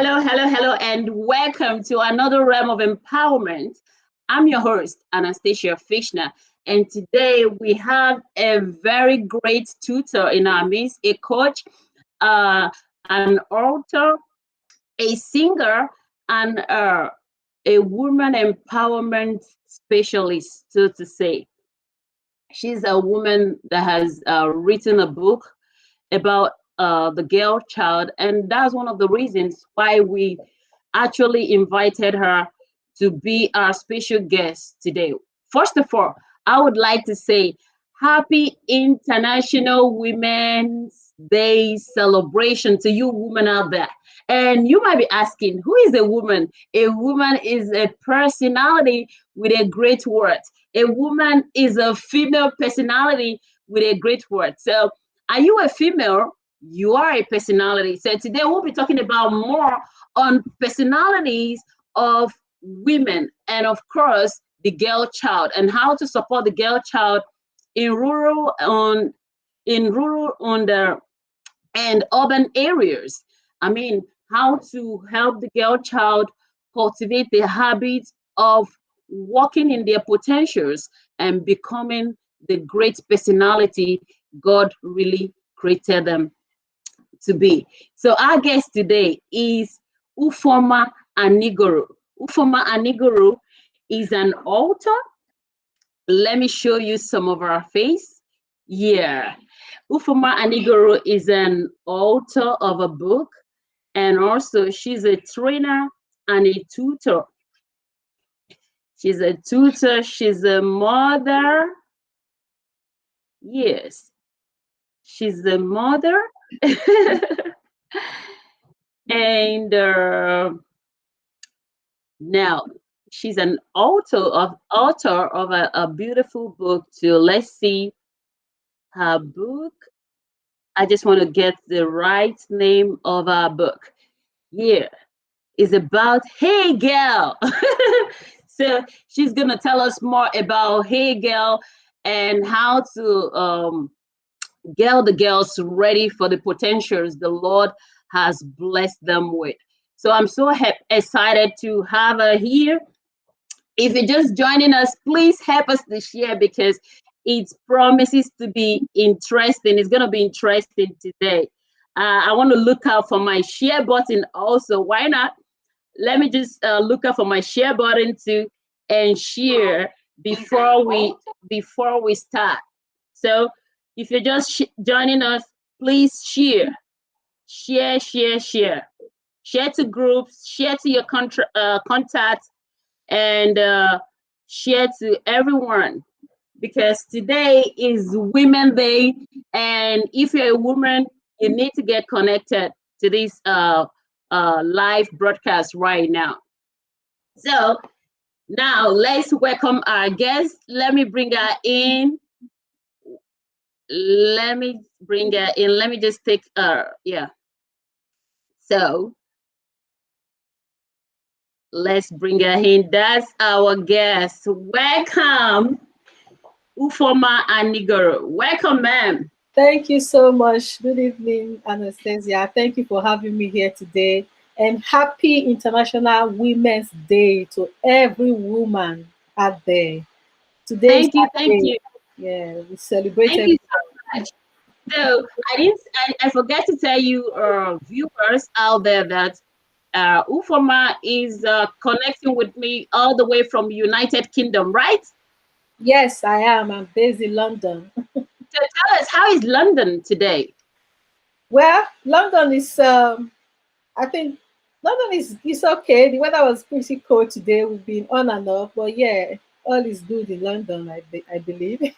Hello, hello, hello, and welcome to another realm of empowerment. I'm your host, Anastasia Fishner, and today we have a very great tutor in our midst, a coach, uh, an author, a singer, and a woman empowerment specialist, so to say. She's a woman that has written a book about the girl child, and that's one of the reasons why we actually invited her to be our special guest today. First of all, I would like to say happy International Women's Day celebration to you women out there. And you might be asking, who is a woman? A woman is a personality with a great word. A woman is a female personality with a great word. So, are you a female? You are a personality. So today we'll be talking about more on personalities of women and of course the girl child and how to support the girl child in rural and urban areas. I mean, how to help the girl child cultivate the habit of working in their potentials and becoming the great personality God really created them to be. So our guest today is Ufoma Anigoro. Ufoma Anigoro is an author. Let me show you some of her face. Yeah. Ufoma Anigoro is an author of a book, and also she's a trainer and a tutor. She's a tutor, she's a mother. Yes, she's a mother. And now she's an author of a beautiful book too. Let's see her book. I just want to get the right name of our book. Yeah, it's about Hey Girl. So she's gonna tell us more about Hey Girl and how to get the girls ready for the potentials the Lord has blessed them with. So I'm so excited to have her here. If you're just joining us, please help us to share because it promises to be interesting. It's going to be interesting today. I want to look out for my share button also. Why not? Let me just look out for my share button too and share before we start. So if you're just joining us, please share to groups, share to your contacts, and share to everyone because today is Women Day, and if you're a woman, you need to get connected to this live broadcast right now. So now let's welcome our guest. Let me bring her in. Let me bring her in. Let me just take her. Yeah. So let's bring her in. That's our guest. Welcome, Ufoma Anigoro. Welcome, ma'am. Thank you so much. Good evening, Anastasia. Thank you for having me here today. And happy International Women's Day to every woman out there. Today is Thank you, our thank day. you, Yeah, we celebrate thank every you so much. So I forgot to tell you, viewers out there, that Ufoma is connecting with me all the way from United Kingdom, right? Yes, I am. I'm based in London. So tell us, how is London today? Well, London is I think London is okay. The weather was pretty cold today. We've been on and off, but yeah, all is good in London, I believe.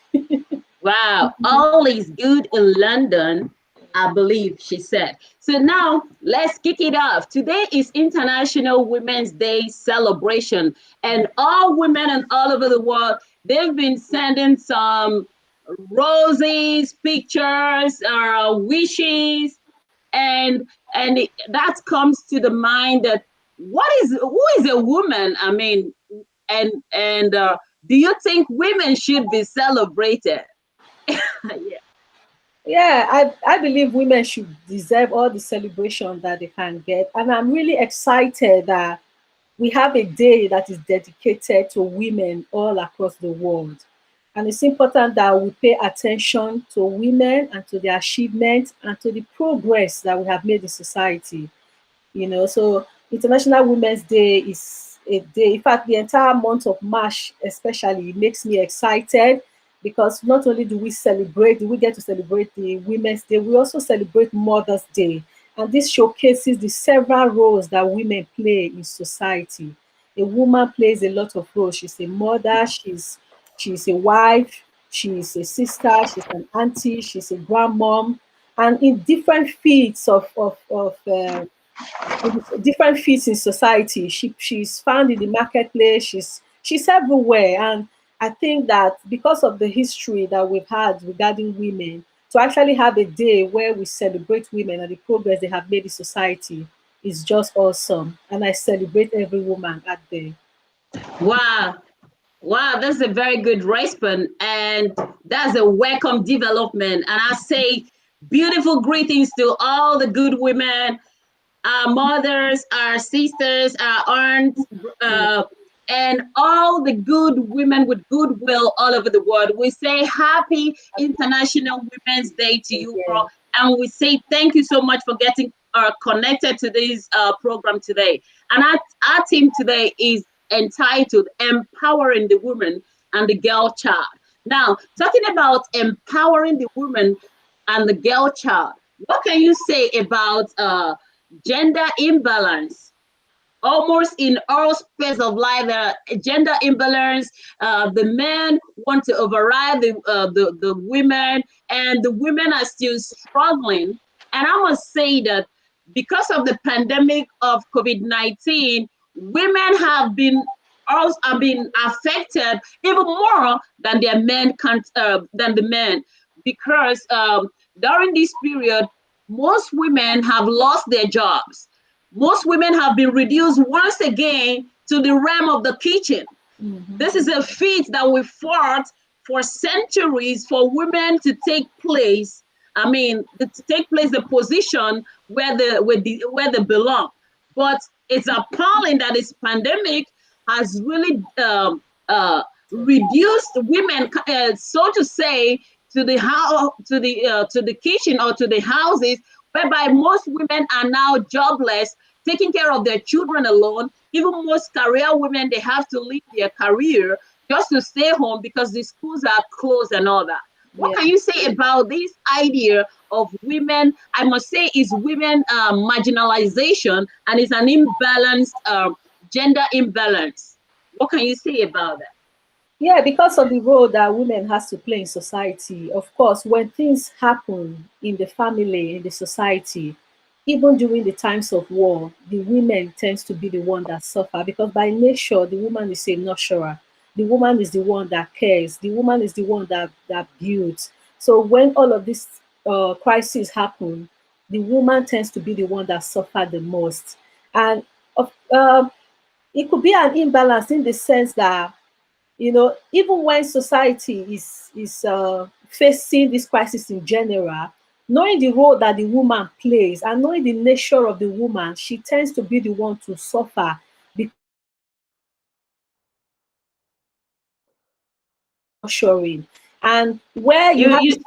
Wow, all is good in London, I believe she said. So now let's kick it off. Today is International Women's Day celebration, and all women and all over the world, they've been sending some roses, pictures, wishes, and that comes to the mind that who is a woman? I mean, and do you think women should be celebrated? Yeah. Yeah, I believe women should deserve all the celebration that they can get. And I'm really excited that we have a day that is dedicated to women all across the world. And it's important that we pay attention to women and to their achievements and to the progress that we have made in society. So International Women's Day is a day, in fact, the entire month of March especially makes me excited, because not only do we get to celebrate the Women's Day, we also celebrate Mother's Day. And this showcases the several roles that women play in society. A woman plays a lot of roles. She's a mother, she's a wife, she's a sister, she's an auntie, she's a grandmom, and in different fields of in different fields in society. She's found in the marketplace. She's everywhere, and I think that because of the history that we've had regarding women, to actually have a day where we celebrate women and the progress they have made in society is just awesome. And I celebrate every woman out there. Wow. Wow, that's a very good response, and that's a welcome development. And I say beautiful greetings to all the good women, our mothers, our sisters, our aunts, and all the good women with goodwill all over the world. We say happy International Women's Day to you Yeah. all. And we say thank you so much for getting connected to this program today. And our team today is entitled Empowering the Woman and the Girl Child. Now, talking about empowering the woman and the girl child, what can you say about gender imbalance? Almost in all spheres of life, gender imbalance. The men want to override the women, and the women are still struggling. And I must say that because of the pandemic of COVID-19, women have been affected even more than their men than the men, because during this period, most women have lost their jobs. Most women have been reduced once again to the realm of the kitchen. Mhm. This is a feat that we fought for centuries for women to take place. I mean, to take place the position where they belong. But it's appalling that this pandemic has really reduced women, so to say, to the house, to the kitchen or to the houses, whereby most women are now jobless, taking care of their children alone. Even most career women, they have to leave their career just to stay home because the schools are closed and all that. What Yeah. can you say about this idea of women? I must say, is women marginalization, and it's an imbalance, gender imbalance. What can you say about that? Yeah, because of the role that women has to play in society. Of course, when things happen in the family, in the society, even during the times of war, the women tends to be the one that suffer, because by nature the woman is a nurturer. The woman is the one that cares. The woman is the one that builds. So when all of these crises happen, the woman tends to be the one that suffer the most. And of it could be an imbalance in the sense that, even when society is facing this crisis in general, knowing the role that the woman plays and knowing the nature of the woman, she tends to be the one to suffer, because nurturing. And where you You have you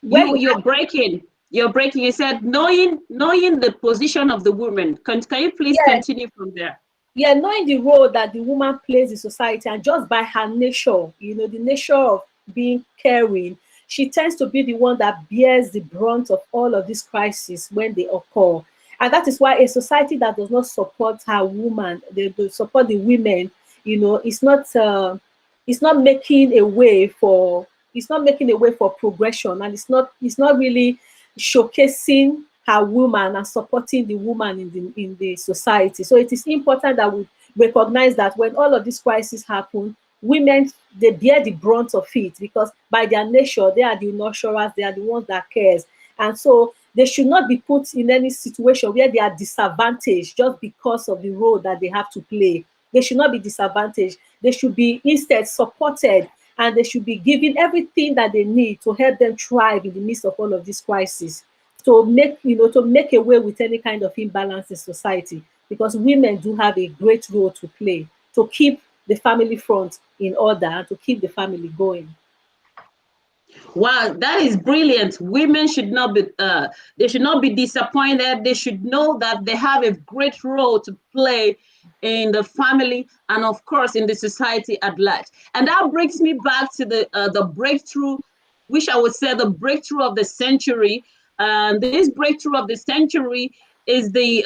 where you you're breaking. You're breaking. You said knowing the position of the woman. Can you please yeah, continue from there? yeah, knowing the role that the woman plays in society, and just by her nature, the nature of being caring, she tends to be the one that bears the brunt of all of these crises when they occur. And that is why a society that does not support her woman, they support the women, it's not making a way for progression, and it's not really showcasing her woman and supporting the woman in the society. So it is important that we recognize that when all of these crises happen, women, they bear the brunt of it, because by their nature they are the nurturers, they are the ones that cares. And so they should not be put in any situation where they are disadvantaged just because of the role that they have to play. They should not be disadvantaged. They should be instead supported and they should be given everything that they need to help them thrive in the midst of all of these crises, to make, to make away with any kind of imbalance in society, because women do have a great role to play to keep the family front in order and to keep the family going. Wow, that is brilliant. Women should not be they should not be disappointed. They should know that they have a great role to play in the family and of course in the society at large. And that brings me back to the breakthrough, which I would say the breakthrough of the century. And this breakthrough of the century is the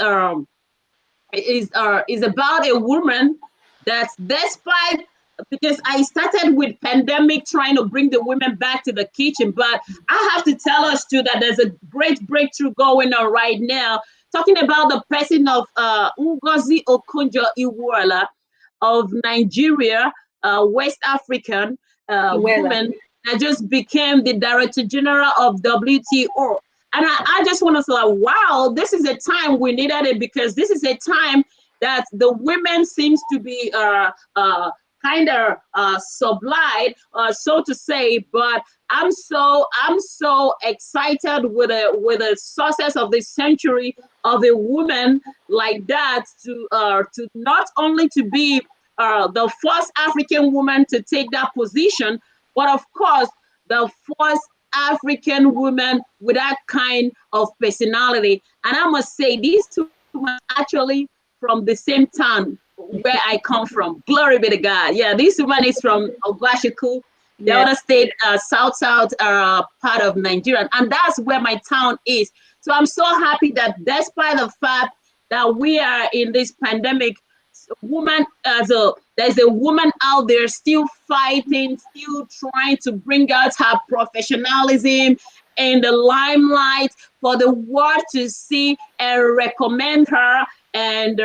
is about a woman that despite, because I started with pandemic trying to bring the women back to the kitchen, but I have to tell us too that there's a great breakthrough going on right now, talking about the person of Ngozi Okonjo-Iweala of Nigeria, West African Well, woman that just became the Director General of WTO. And I just want to say, like, wow, this is a time we needed it, because this is a time that the women seems to be kind of sublimed, so to say. But I'm so excited with the success of this century of a woman like that to not only to be the first African woman to take that position, but of course the first African woman with that kind of personality. And I must say, these two women actually from the same town where I come from. Glory be to God. Yeah, this woman is from Ogbashiku, the yes, other state, south part of Nigeria, and that's where my town is. So I'm so happy that despite the fact that we are in this pandemic, woman as a there's a woman out there still fighting, still trying to bring out her professionalism in the limelight for the world to see and recommend her and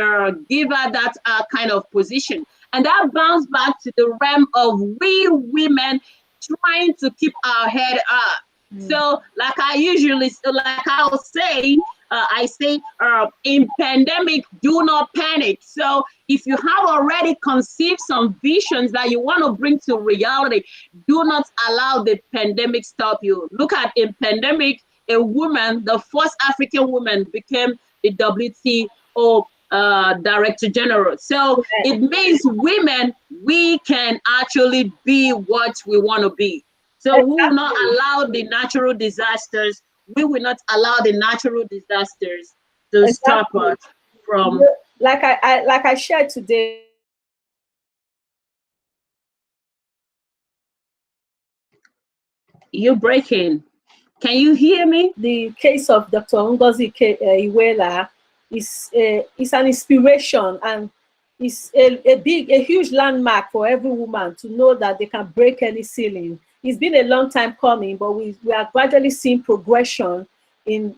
give her that kind of position. And that bounce back to the realm of we women trying to keep our head up. mm, So, like I was saying, I say, in pandemic, do not panic. So, if you have already conceived some visions that you want to bring to reality, do not allow the pandemic stop you. Look at in pandemic, a woman, the first African woman, became the WTO Director General. So yes, it means women, we can actually be what we want to be. So we will not exactly, allow the natural disasters. We will not allow the natural disasters to stop exactly. us from. Like I shared today, You breaking. Can you hear me? the case of Dr. Iweala is an inspiration, and is a huge landmark for every woman to know that they can break any ceiling. It's been a long time coming, but we are gradually seeing progression in,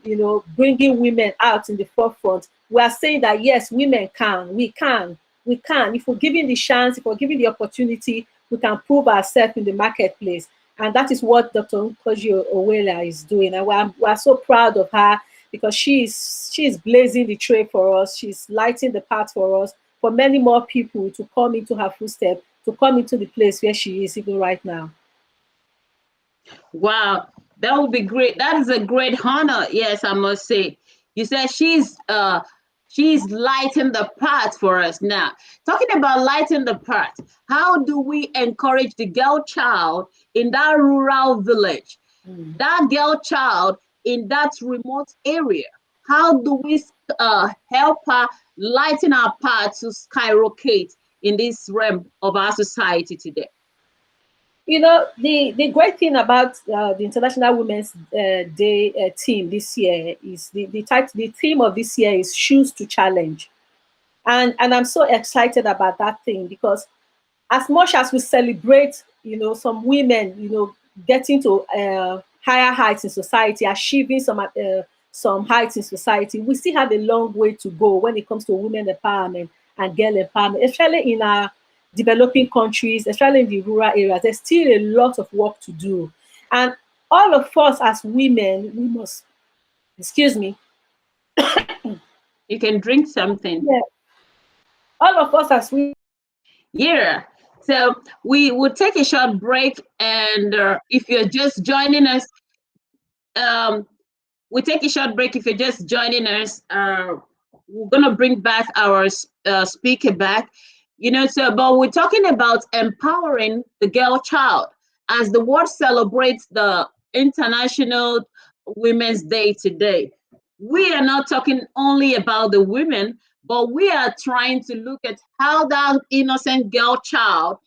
bringing women out in the forefront. We are saying that yes, women can, we can. If we're given the chance, if we're given the opportunity, we can prove ourselves in the marketplace. And that is what Dr. Nkoji Owela is doing. And we're so proud of her, because she's blazing the trail for us. She's lighting the path for us, for many more people to come into her footsteps, to come into the place where she is even right now. Wow, that would be great. That is a great honor. Yes, I must say. You said she's lighting the path for us now. Talking about lighting the path, how do we encourage the girl child in that rural village, Mm. that girl child in that remote area? How do we help her lighten our path to skyrocket in this realm of our society today? The great thing about the International Women's Day theme this year is the theme of this year is choose to challenge. And I'm so excited about that thing, because as much as we celebrate, some women, getting to higher heights in society, achieving some heights in society, we still have a long way to go when it comes to women empowerment and girl empowerment, especially in our developing countries, especially in the rural areas. There's still a lot of work to do, and all of us as women, we must, excuse me, You can drink something. yeah, all of us as women. Yeah. So we will take a short break, and if you're just joining us, um, we take a short break. If you're just joining us, we're gonna bring back our speaker back. But we're talking about empowering the girl child as the world celebrates the International Women's Day today. We are not talking only about the women, but we are trying to look at how that innocent girl child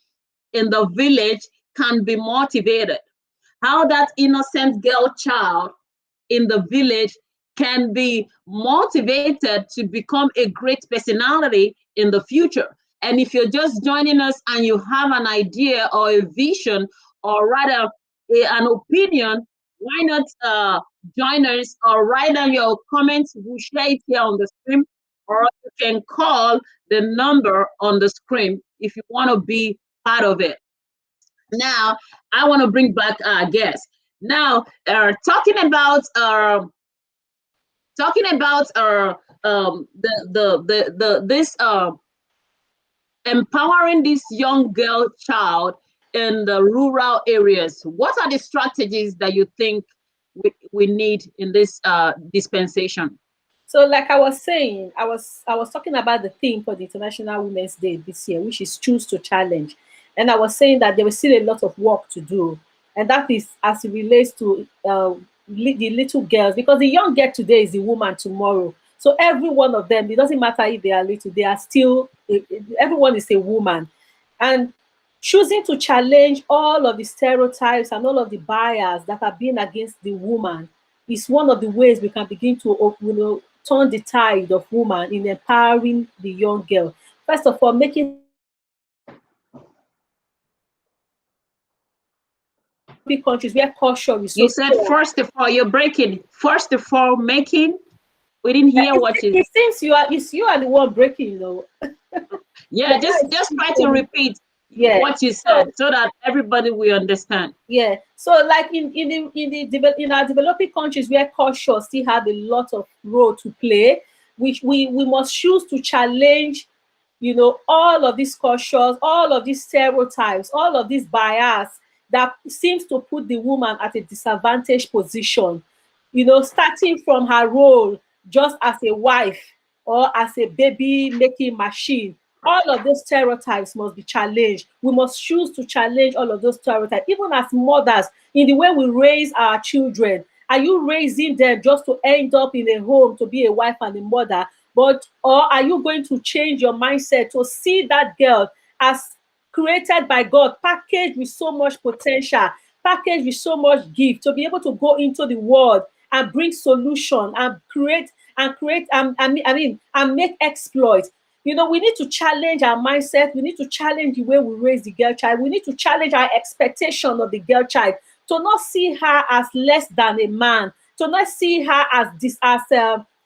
in the village can be motivated, how that innocent girl child in the village can be motivated to become a great personality in the future. And if you're just joining us and you have an idea or a vision, or rather an opinion, why not join us or write down your comments? We'll share it here on the screen, or you can call the number on the screen if you want to be part of it. Now, I want to bring back our guest. Now, talking about the this empowering this young girl child in the rural areas. What are the strategies that you think we need in this dispensation? So, like I was saying, I was talking about the theme for the International Women's Day this year, which is choose to challenge. And I was saying that there was still a lot of work to do, and that is as it relates to the little girls, because the young girl today is the woman tomorrow. So every one of them, it doesn't matter if they are little, they are still everyone is a woman, and choosing to challenge all of the stereotypes and all of the bias that are being against the woman is one of the ways we can begin to turn the tide of woman in empowering the young girl. First of all, making countries where culture is You so said strong. first of all, you're breaking. First of all, making. We didn't Yeah, hear what you. it seems you are the one breaking, though. Yeah, Yeah, just try to repeat yeah. what you So said so that everybody will understand. yeah, so like in our developing countries where culture still have a lot of role to play, which we must choose to challenge, all of these cultures, all of these stereotypes, all of these bias that seems to put the woman at a disadvantaged position, starting from her role just as a wife or as a baby making machine. All of those stereotypes must be challenged. We must choose to challenge all of those stereotypes, even as mothers, in the way we raise our children. Are you raising them just to end up in a home to be a wife and a mother? Or are you going to change your mindset to see that girl as created by God, packaged with so much potential, packaged with so much gift, to be able to go into the world and bring solution and create and make exploits. We need to challenge our mindset. We need to challenge the way we raise the girl child. We need to challenge our expectation of the girl child, to not see her as less than a man, to not see her as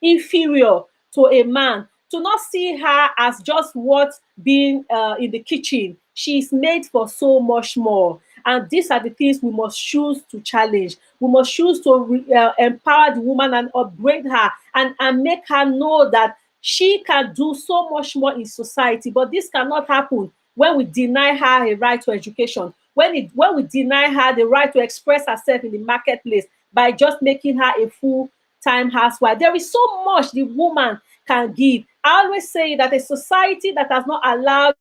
inferior to a man, to not see her as just what being in the kitchen. She's made for so much more. And these are the things we must choose to challenge. We must choose to empower the woman and upgrade her, and make her know that she can do so much more in society. But this cannot happen when we deny her a right to education, when we deny her the right to express herself in the marketplace by just making her a full-time housewife. There is so much the woman can give. I always say that a society that has not allowed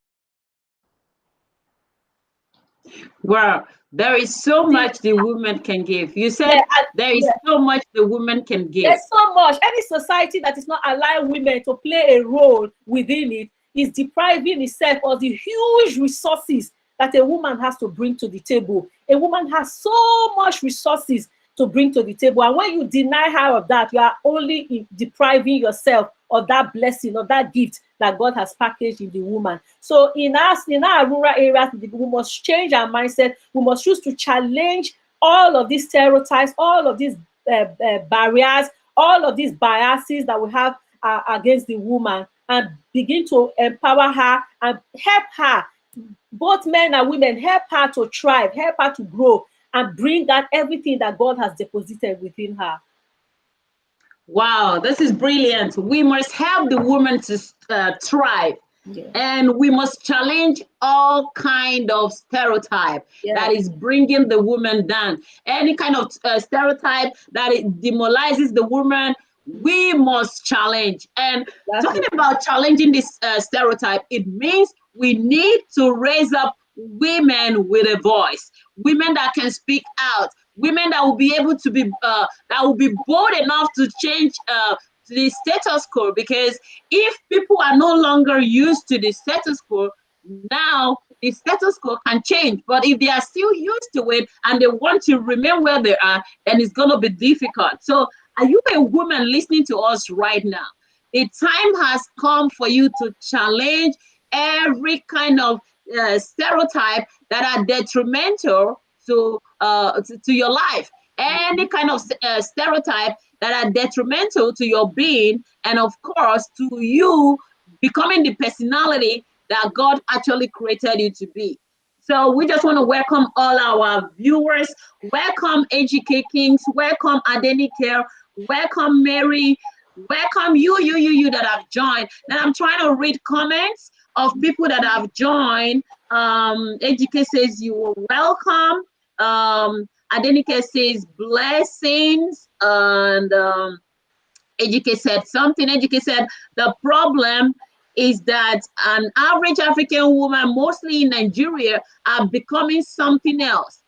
Well, there is so the much the woman can give. You yeah, said there is yeah, so much the woman can give. there's so much. Any society that is not allowing women to play a role within it is depriving itself of the huge resources that a woman has to bring to the table. A woman has so much resources to bring to the table. And when you deny her of that, you are only depriving yourself of that blessing, of that gift that God has packaged in the woman. So in our rural areas, we must change our mindset. We must choose to challenge all of these stereotypes, all of these barriers, all of these biases that we have against the woman, and begin to empower her and help her, both men and women, help her to thrive, help her to grow, and bring out everything that God has deposited within her. Wow, this is brilliant. We must help the woman to thrive. Yeah. And we must challenge all kind of stereotype Yeah. that is bringing the woman down. Any kind of stereotype that it demoralizes the woman, we must challenge. And talking Exactly. about challenging this stereotype, it means we need to raise up women with a voice, women that can speak out, women that will be able to be that will be bold enough to change the status quo. Because if people are no longer used to the status quo, now the status quo can change. But if they are still used to it and they want to remain where they are, then it's going to be difficult. So, are you a woman listening to us right now? The time has come for you to challenge every kind of stereotype that are detrimental to your life. Any kind of stereotype that are detrimental to your being, and of course to you becoming the personality that God actually created you to be. So we just want to welcome all our viewers. Welcome AGK Kings. Welcome Adenike. Welcome Mary. Welcome you that have joined. Now I'm trying to read comments of people that have joined. AGK says you are welcome. Adenike says blessings, and Ejike said something. Ejike said the problem is that an average African woman, mostly in Nigeria, are becoming something else.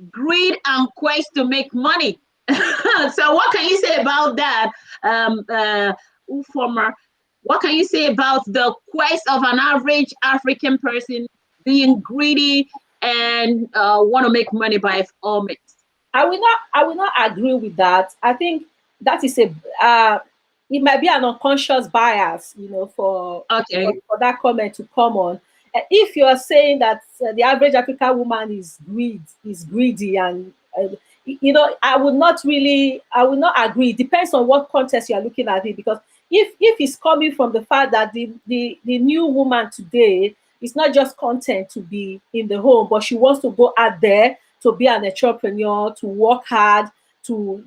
Greed and quest to make money. So what can you say about that, Uformer? What can you say about the quest of an average African person being greedy and want to make money by all means? I will not agree with that. I think that is a it might be an unconscious bias, Okay. for that comment to come on. If you are saying that the average African woman is greedy, and I would not agree. It depends on what context you are looking at it, because if it's coming from the fact that the new woman today is not just content to be in the home, but she wants to go out there to be an entrepreneur, to work hard, to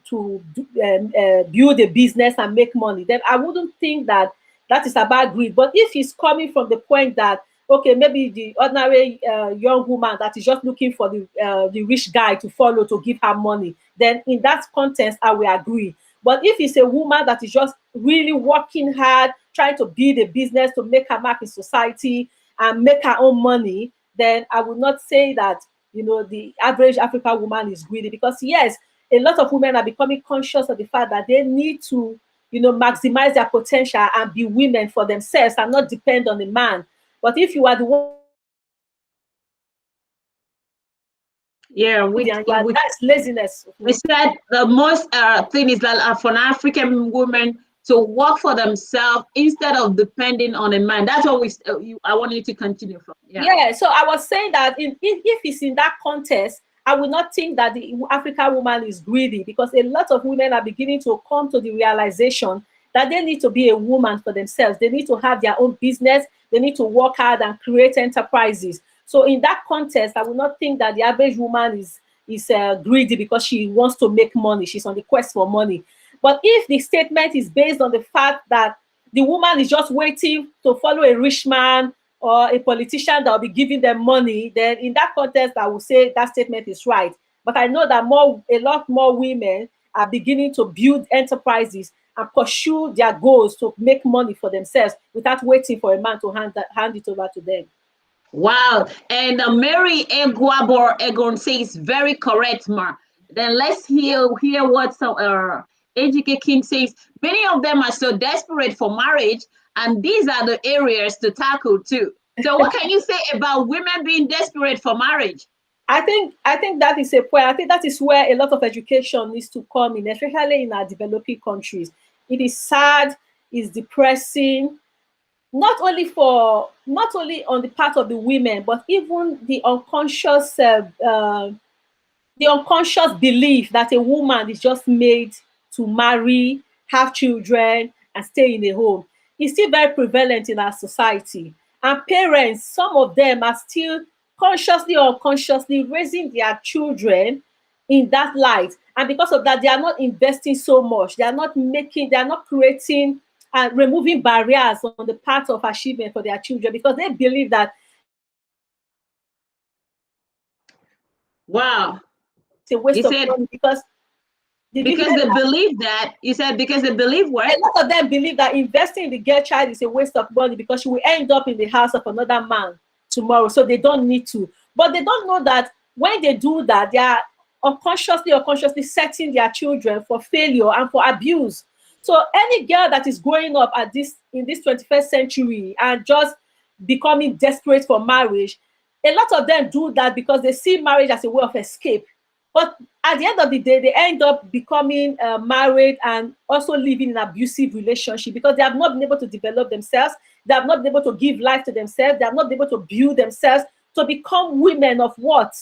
build a business and make money, then I wouldn't think that that is about greed. But if it's coming from the point that, okay, maybe the ordinary young woman that is just looking for the rich guy to follow to give her money, then in that context I will agree. But if it's a woman that is just really working hard, trying to build a business to make her mark in society and make her own money, then I would not say that the average African woman is greedy. Because yes, a lot of women are becoming conscious of the fact that they need to maximize their potential and be women for themselves and not depend on a man. But if you are the one Yeah, and that's laziness. we said the most thing is that for an African woman to work for themselves instead of depending on a man. That's what I want you to continue from. Yeah. Yeah, so I was saying that if it's in that context, I would not think that the African woman is greedy, because a lot of women are beginning to come to the realization that they need to be a woman for themselves. They need to have their own business. They need to work hard and create enterprises. So in that context, I would not think that the average woman is greedy because she wants to make money. She's on the quest for money. But if the statement is based on the fact that the woman is just waiting to follow a rich man or a politician that will be giving them money, then in that context, I would say that statement is right. But I know that a lot more women are beginning to build enterprises and pursue their goals to make money for themselves without waiting for a man to hand it over to them. Wow. And Mary Eguabor Egon says very correct, Ma. Then let's hear what some AGK King says. Many of them are so desperate for marriage, and these are the areas to tackle too. So what can you say about women being desperate for marriage? I think that is a point. I think that is where a lot of education needs to come in, especially in our developing countries. It is sad, it's depressing, not only on the part of the women, but even the unconscious belief that a woman is just made to marry, have children, and stay in a home is still very prevalent in our society. And parents, some of them are still consciously or unconsciously raising their children in that light. And because of that, they are not investing so much. They are not creating and removing barriers on the path of achievement for their children, because they believe that Wow. it's a waste You of said money. Because did you hear because they that? believe that. You said because they believe what? A lot of them believe that investing in the girl child is a waste of money because she will end up in the house of another man tomorrow, so they don't need to. But they don't know that when they do that, they are unconsciously or consciously setting their children for failure and for abuse. So any girl that is growing up at this in this 21st century and just becoming desperate for marriage, a lot of them do that because they see marriage as a way of escape. But at the end of the day, they end up becoming married and also living in an abusive relationship because they have not been able to develop themselves. They have not been able to give life to themselves. They have not been able to build themselves to become women of what?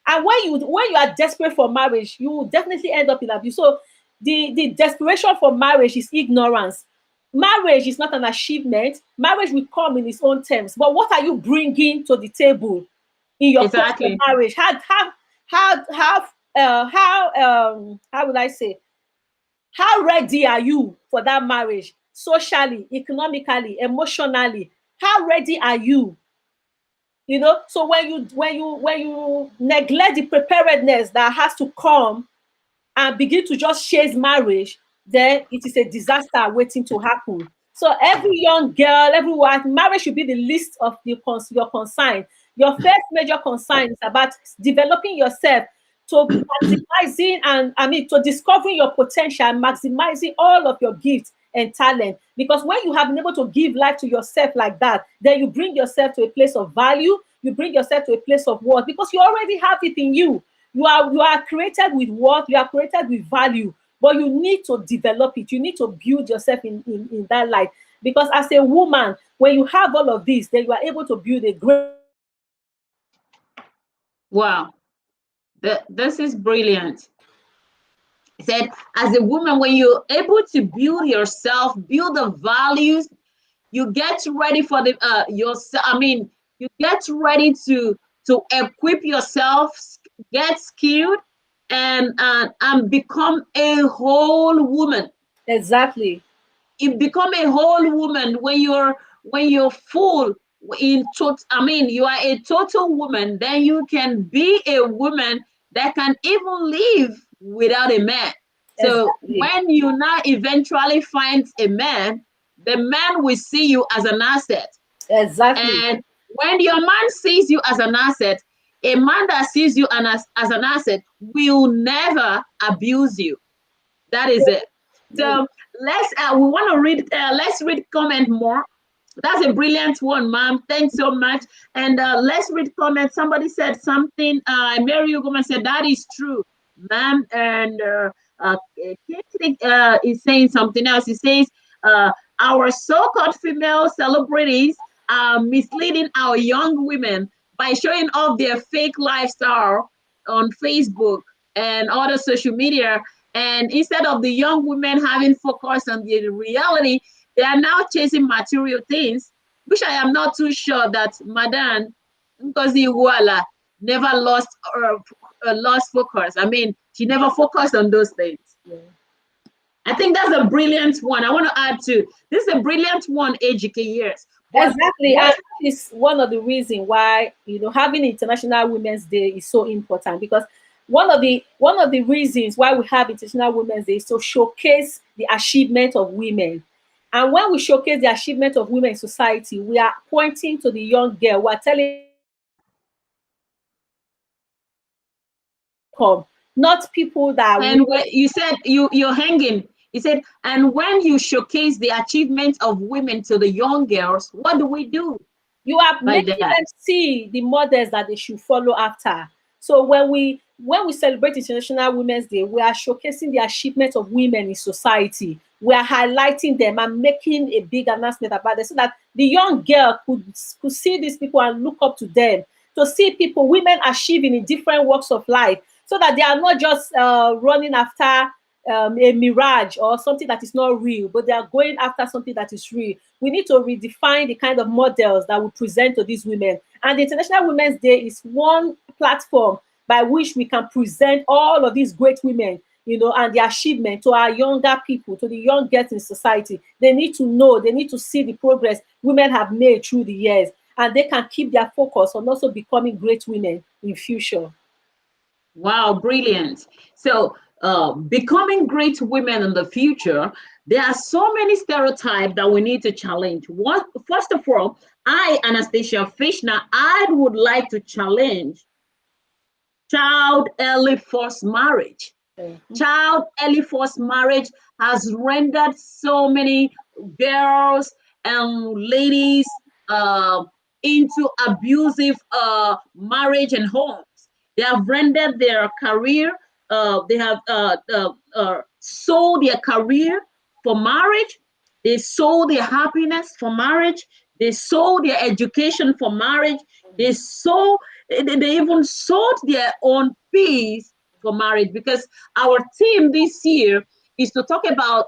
And when you are desperate for marriage, you will definitely end up in abuse. So the desperation for marriage is ignorance. Marriage is not an achievement. Marriage will come in its own terms. But what are you bringing to the table in your course of Exactly. marriage? How will I say? How ready are you for that marriage? Socially, economically, emotionally, how ready are you? You know, so when you neglect the preparedness that has to come and begin to just chase marriage, then it is a disaster waiting to happen. So every young girl, everyone, marriage should be the least of your concern. Your first major concern is about developing yourself to maximizing and to discovering your potential and maximizing all of your gifts and talent. Because when you have been able to give life to yourself like that, then you bring yourself to a place of value, you bring yourself to a place of worth because you already have it in you. You are created with worth, you are created with value, but you need to develop it. You need to build yourself in that light. Because as a woman, when you have all of this, then you are able to build a great. Wow. This is brilliant. He said, as a woman, when you're able to build yourself, build the values, you get ready for the yourself. I mean, you get ready to equip yourself, get skilled, and become a whole woman. Exactly. You become a whole woman when you're full in total. I mean, you are a total woman. Then you can be a woman that can even live without a man. So Exactly. when you now eventually find a man, the man will see you as an asset. Exactly. And when your man sees you as an asset, a man that sees you as an asset will never abuse you. That is it. So we want to read. Let's read comment more. That's a brilliant one, ma'am. Thanks so much. And let's read comment. Somebody said something. Mary Ugoman said that is true, ma'am. And is saying something else. He says our so-called female celebrities are misleading our young women by showing off their fake lifestyle on Facebook and other social media. And instead of the young women having focus on the reality, they are now chasing material things, which I am not too sure that Madame Ngozi Iweala never lost focus. I mean, she never focused on those things. Yeah. I think that's a brilliant one. I want to add to this is a brilliant one, AGK years. But Exactly, and what that is one of the reasons why having International Women's Day is so important, because one of the reasons why we have International Women's Day is to showcase the achievement of women. And when we showcase the achievement of women in society, we are pointing to the young girl. We are telling come, not people that will. and what you said you're hanging. You said, and when you showcase the achievements of women to the young girls, what do we do You are by making that? them see the models that they should follow after. So when we celebrate International Women's Day, we are showcasing the achievement of women in society. We are highlighting them and making a big announcement about them so that the young girl could see these people and look up to them, to see people, women achieving in different walks of life, so that they are not just running after a mirage or something that is not real, but they are going after something that is real. We need to redefine the kind of models that we present to these women. And the International Women's Day is one platform by which we can present all of these great women. and the achievement to our younger people, to the young girls in society. They need to know, they need to see the progress women have made through the years, and they can keep their focus on also becoming great women in future. Wow, brilliant. So, becoming great women in the future, there are so many stereotypes that we need to challenge. What, first of all, I, Anastasia Fishner, I would like to challenge child early forced marriage. Mhm. Child early forced marriage has rendered so many girls and ladies uh, into abusive marriage and homes. They have rendered their career, they have sold their career for marriage, they sold their happiness for marriage, they sold their education for marriage, they sold, they even sold their own peace for marriage, because our theme this year is to talk about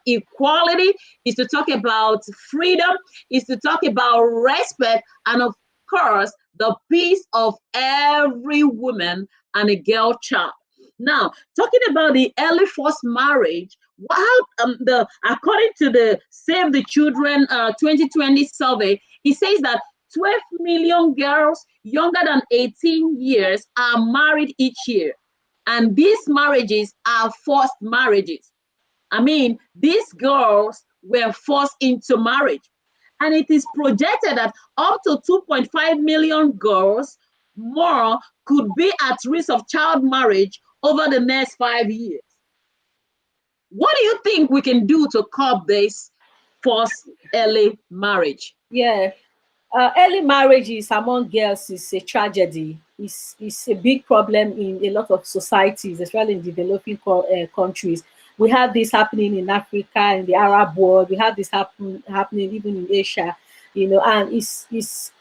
equality, is to talk about freedom, is to talk about respect, and of course, the peace of every woman and a girl child. Now, talking about the early forced marriage, while the according to the Save the Children 2020 survey, it says that 12 million girls younger than 18 years are married each year. And these marriages are forced marriages. I mean, these girls were forced into marriage. And it is projected that up to 2.5 million girls more could be at risk of child marriage over the next 5 years. What do you think we can do to curb this forced early marriage? Yeah. Early marriages among girls is a tragedy. It's a big problem in a lot of societies, especially in developing countries. We have this happening in Africa, in the Arab world. We have this happening even in Asia, and it's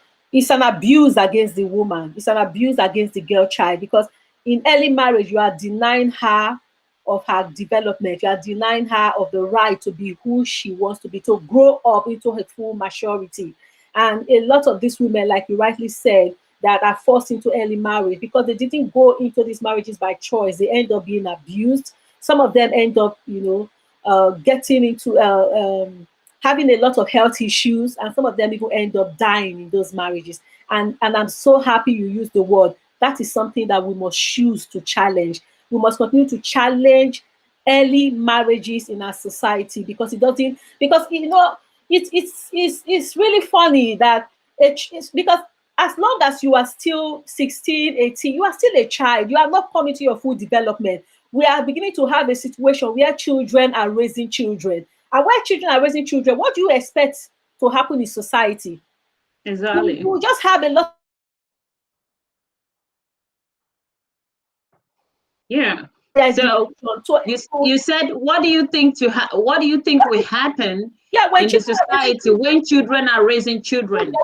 an abuse against the woman. It's an abuse against the girl child, because in early marriage you are denying her of her development. You are denying her of the right to be who she wants to be, to grow up into her full maturity. And a lot of these women, like you rightly said, that are forced into early marriage because they didn't go into these marriages by choice. They end up being abused. Some of them end up, getting into having a lot of health issues, and some of them even end up dying in those marriages. And I'm so happy you used the word. That is something that we must choose to challenge. We must continue to challenge early marriages in our society, because it doesn't, because it's really funny that it's because as long as you are still 16, 18, you are still a child. You are not coming to your full development. We are beginning to have a situation where children are raising children. And where children are raising children, what do you expect to happen in society? Exactly. You just have a lot Yeah. of So education. So, you said, what do you think what do you think will happen yeah, when in the children are raising society children, when children are raising children?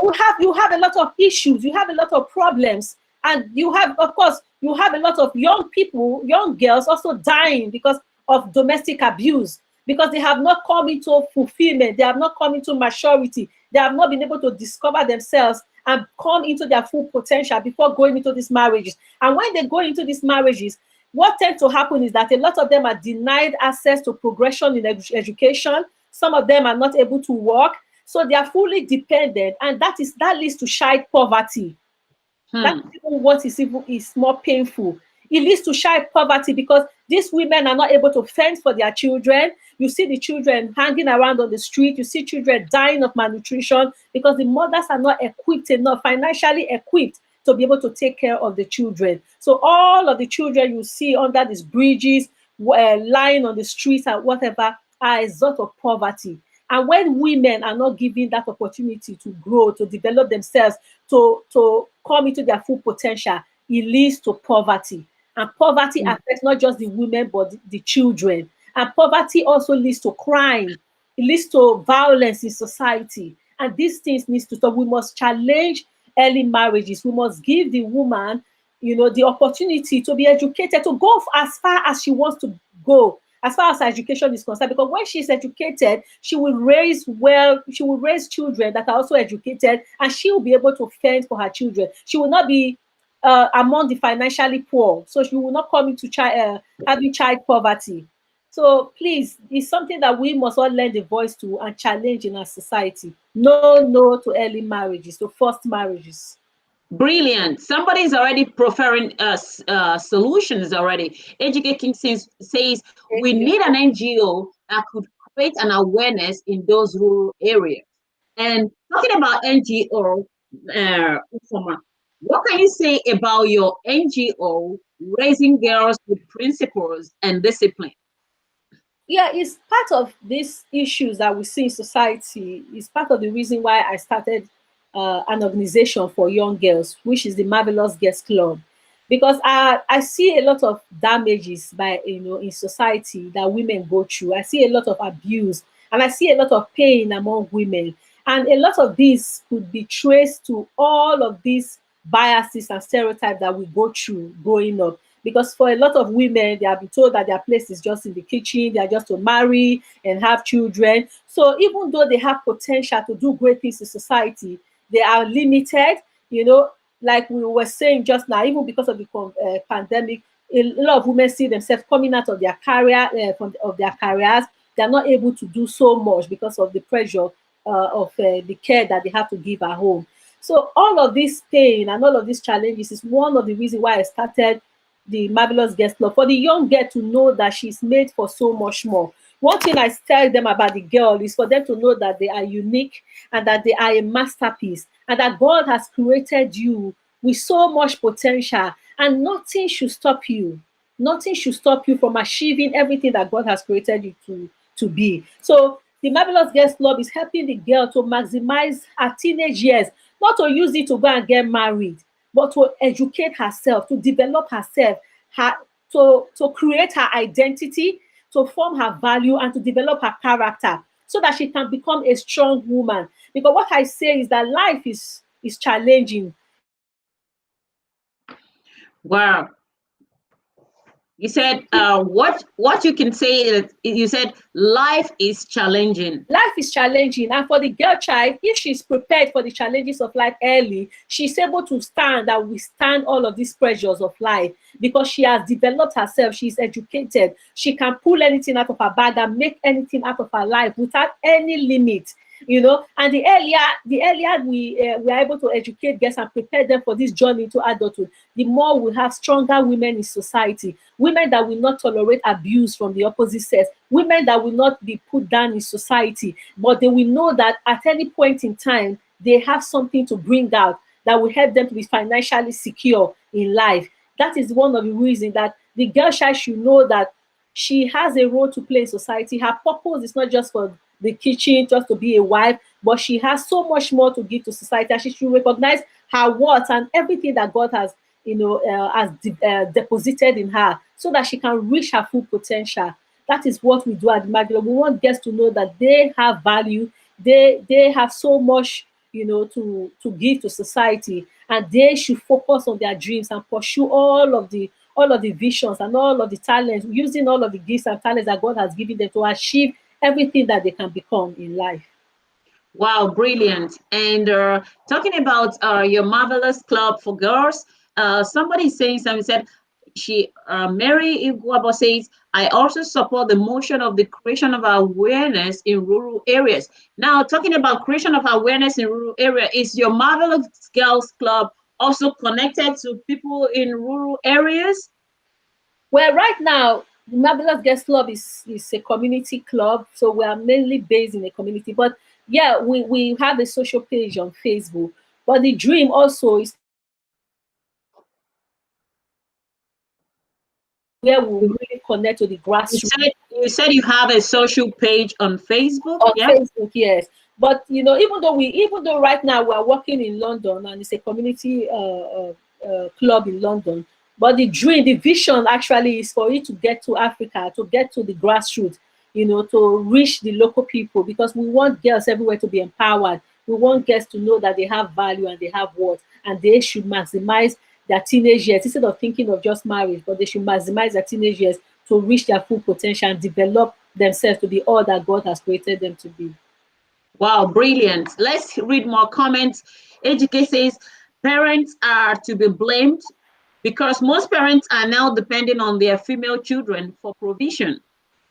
you have a lot of issues, you have a lot of problems, and you have, of course, you have a lot of young people, young girls also dying because of domestic abuse, because they have not come into fulfillment, they have not come into maturity, they have not been able to discover themselves and come into their full potential before going into these marriages. And when they go into these marriages, what tends to happen is that a lot of them are denied access to progression in education. Some of them are not able to work, so they are fully dependent, and that leads to child poverty. That's Hmm. even what is more painful. It leads to child poverty because these women are not able to fend for their children. You see the children hanging around on the street. You see children dying of malnutrition because the mothers are not equipped enough, financially equipped, to be able to take care of the children. So all of the children you see under these bridges, lying on the streets and whatever, are a result of poverty. And when women are not given that opportunity to grow, to develop themselves, to come into their full potential, it leads to poverty. And poverty Hmm. affects not just the women, but the children. And poverty also leads to crime. It leads to violence in society. And these things need to stop. We must challenge early marriages. We must give the woman, the opportunity to be educated, to go as far as she wants to go, as far as her education is concerned. Because when she's educated, she will raise children that are also educated, and she will be able to fend for her children. She will not be among the financially poor. So she will not come into having child poverty. So please, it's something that we must all lend a voice to and challenge in our society. No to early marriages, to forced marriages. Brilliant. Somebody's already preferring solutions already. Educating says we need an NGO that could create an awareness in those rural areas. And talking about NGO, Usama, what can you say about your NGO raising girls with principles and discipline? Yeah, it's part of these issues that we see in society. It's part of the reason why I started an organization for young girls, which is the Marvelous Girls Club, because I see a lot of damages by in society that women go through. I see a lot of abuse, and I see a lot of pain among women, and a lot of this could be traced to all of these biases and stereotypes that we go through growing up. Because for a lot of women, they have been told that their place is just in the kitchen, they are just to marry and have children. So even though they have potential to do great things in society, they are limited, like we were saying just now, even because of the pandemic, a lot of women see themselves coming out of their career, of their careers. They're not able to do so much because of the pressure of the care that they have to give at home. So all of this pain and all of these challenges is one of the reasons why I started the Marvelous Guest Club, for the young girl to know that she's made for so much more. One thing I tell them about the girl is for them to know that they are unique and that they are a masterpiece and that God has created you with so much potential and nothing should stop you. Nothing should stop you from achieving everything that God has created you to be. So the Marvelous Guest Club is helping the girl to maximize her teenage years, not to use it to go and get married, but to educate herself, to develop herself, to create her identity, to form her value, and to develop her character so that she can become a strong woman. Because what I say is that life is challenging. Wow. You said what you can say is you said life is challenging. Life is challenging, and for the girl child, if she's prepared for the challenges of life early, she's able to stand and withstand all of these pressures of life because she has developed herself, she's educated, she can pull anything out of her bag and make anything out of her life without any limit. And the earlier we are able to educate girls and prepare them for this journey into adulthood, the more we have stronger women in society, women that will not tolerate abuse from the opposite sex, women that will not be put down in society, but they will know that at any point in time they have something to bring out that will help them to be financially secure in life. That is one of the reasons that the girl child should know that she has a role to play in society. Her purpose is not just for the kitchen, just to be a wife, but she has so much more to give to society. And she should recognize her worth and everything that God has, deposited in her, so that she can reach her full potential. That is what we do at the Magdalene. We want guests to know that they have value, they have so much, to give to society, and they should focus on their dreams and pursue all of the visions and all of the talents, using all of the gifts and talents that God has given them to achieve everything that they can become in life. Wow, brilliant. And talking about your Marvelous Club for Girls, somebody saying something said, Mary Iguabo says, I also support the motion of the creation of awareness in rural areas. Now, talking about creation of awareness in rural area, is your Marvelous Girls Club also connected to people in rural areas? Well, right now, the Marvelous Guest Club is a community club, so we are mainly based in a community. But yeah, we have a social page on Facebook. But the dream also is where we really connect to the You grassroots. said you said you have a social page on Facebook, On yeah? Facebook, yes. But even though right now we are working in London and it's a community club in London, but the dream, the vision actually is for it to get to Africa, to get to the grassroots, to reach the local people, because we want girls everywhere to be empowered. We want girls to know that they have value and they have worth, and they should maximize their teenage years instead of thinking of just marriage, but they should maximize their teenage years to reach their full potential and develop themselves to be all that God has created them to be. Wow, brilliant. Let's read more comments. AGK says parents are to be blamed because most parents are now depending on their female children for provision,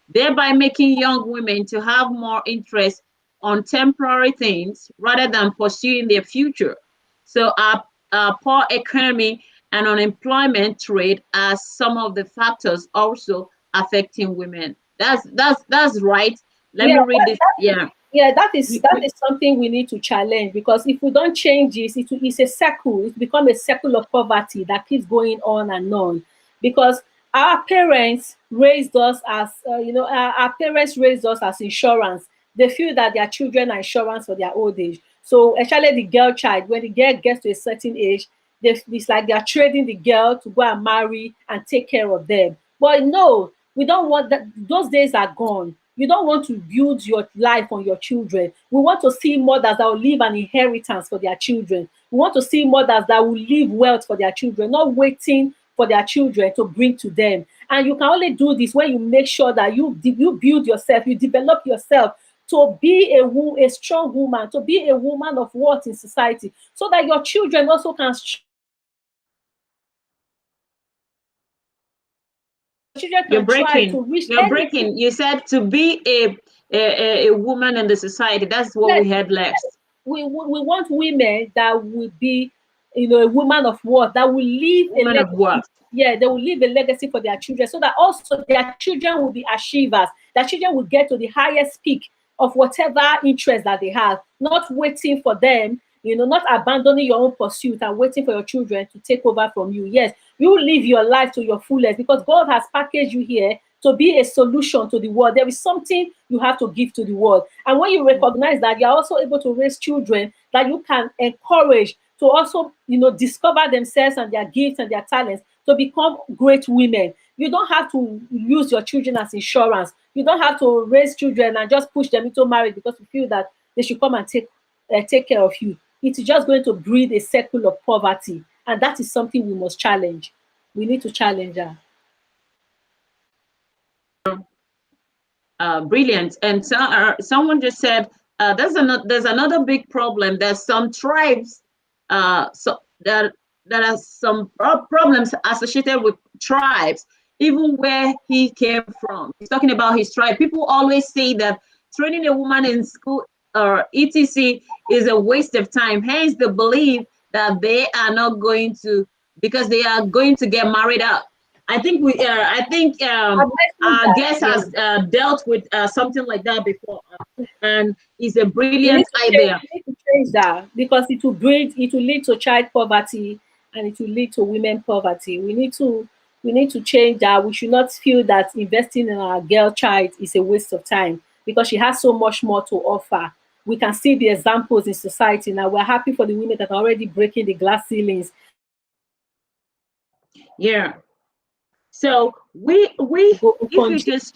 thereby making young women to have more interest on temporary things rather than pursuing their future. So our poor economy and unemployment rate are some of the factors also affecting women. That's right. Let Yeah, me read this. Yeah. yeah, that is We- that we- is something we need to challenge, because if we don't change this, it's a circle. It's become a circle of poverty that keeps going on and on. Because our parents raised us as our parents raised us as insurance. They feel that their children are insurance for their old age. So especially the girl child, when the girl gets to a certain age, it's like they are trading the girl to go and marry and take care of them. But no, we don't want that. Those days are gone. You don't want to build your life on your children. We want to see mothers that will leave an inheritance for their children. We want to see mothers that will leave wealth for their children, not waiting for their children to bring to them. And you can only do this when you make sure that you build yourself, you develop yourself to be a strong woman, to be a woman of worth in society, so that your children also can children You're can try breaking. to reach You're anything. breaking. You said to be a woman in the society. That's what Yes, we had last. we want women that will be, a woman of worth, that will leave a Woman of legacy. worth. Yeah, they will leave a legacy for their children, so that also their children will be achievers. Their children will get to the highest peak of whatever interest that they have, not waiting for them, not abandoning your own pursuit and waiting for your children to take over from you. Yes, you live your life to your fullest, because God has packaged you here to be a solution to the world. There is something you have to give to the world. And when you recognize that, you're also able to raise children that you can encourage to also, discover themselves and their gifts and their talents to become great women. You don't have to use your children as insurance. You don't have to raise children and just push them into marriage because you feel that they should come and take care of you. It's just going to breed a circle of poverty, and that is something we must challenge. We need to challenge that. Brilliant. And so, someone just said there's another big problem. There's some tribes, so there are some problems associated with tribes, even where he came from. He's talking about his tribe. People always say that training a woman in school or etc is a waste of time. Hence, the belief that they are not going to, because they are going to get married up. I think I've mentioned our that. guest Yeah. has dealt with something like that before, and it's a We brilliant need to change, idea. we need to change that, because it will lead to child poverty, and it will lead to women poverty. We need to change that. We should not feel that investing in our girl child is a waste of time, because she has so much more to offer. We can see the examples in society now. We're happy for the women that are already breaking the glass ceilings. Yeah. So we if you just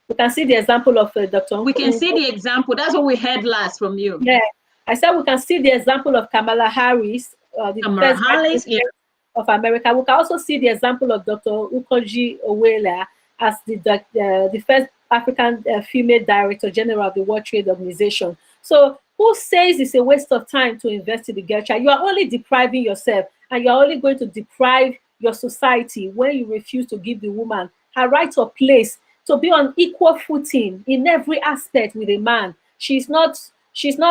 We can see the example of Dr. we can see the example. That's what we heard last from you. Yeah, I said we can see the example of Kamala Harris, the Kamala first vice Harris, yeah. president of America. We can also see the example of Dr. Ukoji Owela as the first African female director general of the World Trade Organization. So, who says it's a waste of time to invest in the girl child? You are only depriving yourself, and you are only going to deprive your society when you refuse to give the woman her right of place to be on equal footing in every aspect with a man. She's not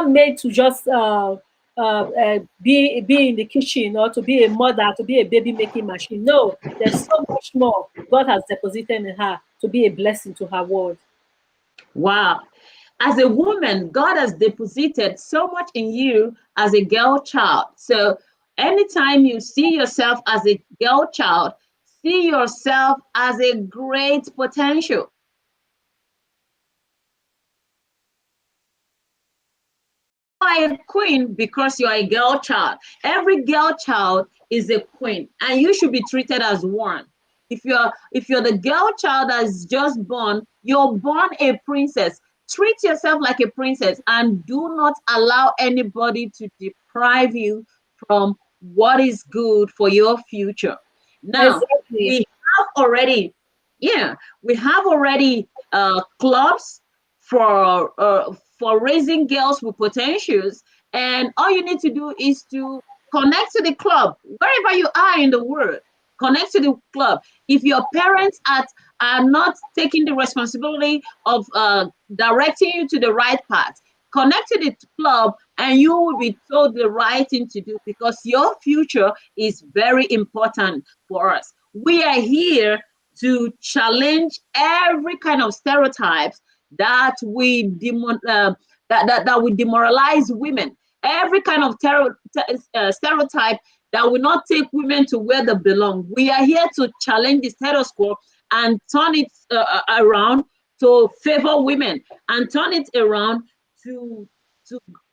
made to just be in the kitchen, or to be a mother, to be a baby making machine. No, there's so much more God has deposited in her to be a blessing to her world. Wow. As a woman, God has deposited so much in you as a girl child. So anytime you see yourself as a girl child, see yourself as a great potential. Are a queen because you're a girl child. Every girl child is a queen, and you should be treated as one. If you're the girl child that's just born, you're born a princess. Treat yourself like a princess, and do not allow anybody to deprive you from what is good for your future. Now, we Exactly. have already, yeah, we have already clubs for raising girls with potentials, and all you need to do is to Connect to the club wherever you are in the world. Connect to the club. If your parents are not taking the responsibility of directing you to the right path, connect to the club and you will be told the right thing to do, because your future is very important for us. We are here to challenge every kind of stereotypes that that we demoralize women, every kind of stereotype that will not take women to where they belong. We are here to challenge the status quo and turn it around to favor women, and turn it around to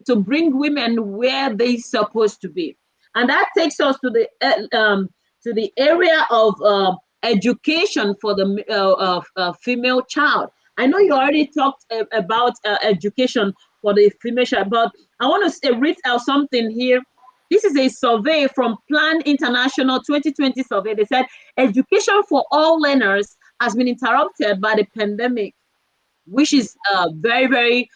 to bring women where they're supposed to be. And that takes us to the area of education for the female child. I know you already talked about education for the female child, but I want to read out something here. This is a survey from Plan International 2020 survey. They said education for all learners has been interrupted by the pandemic, which is very, very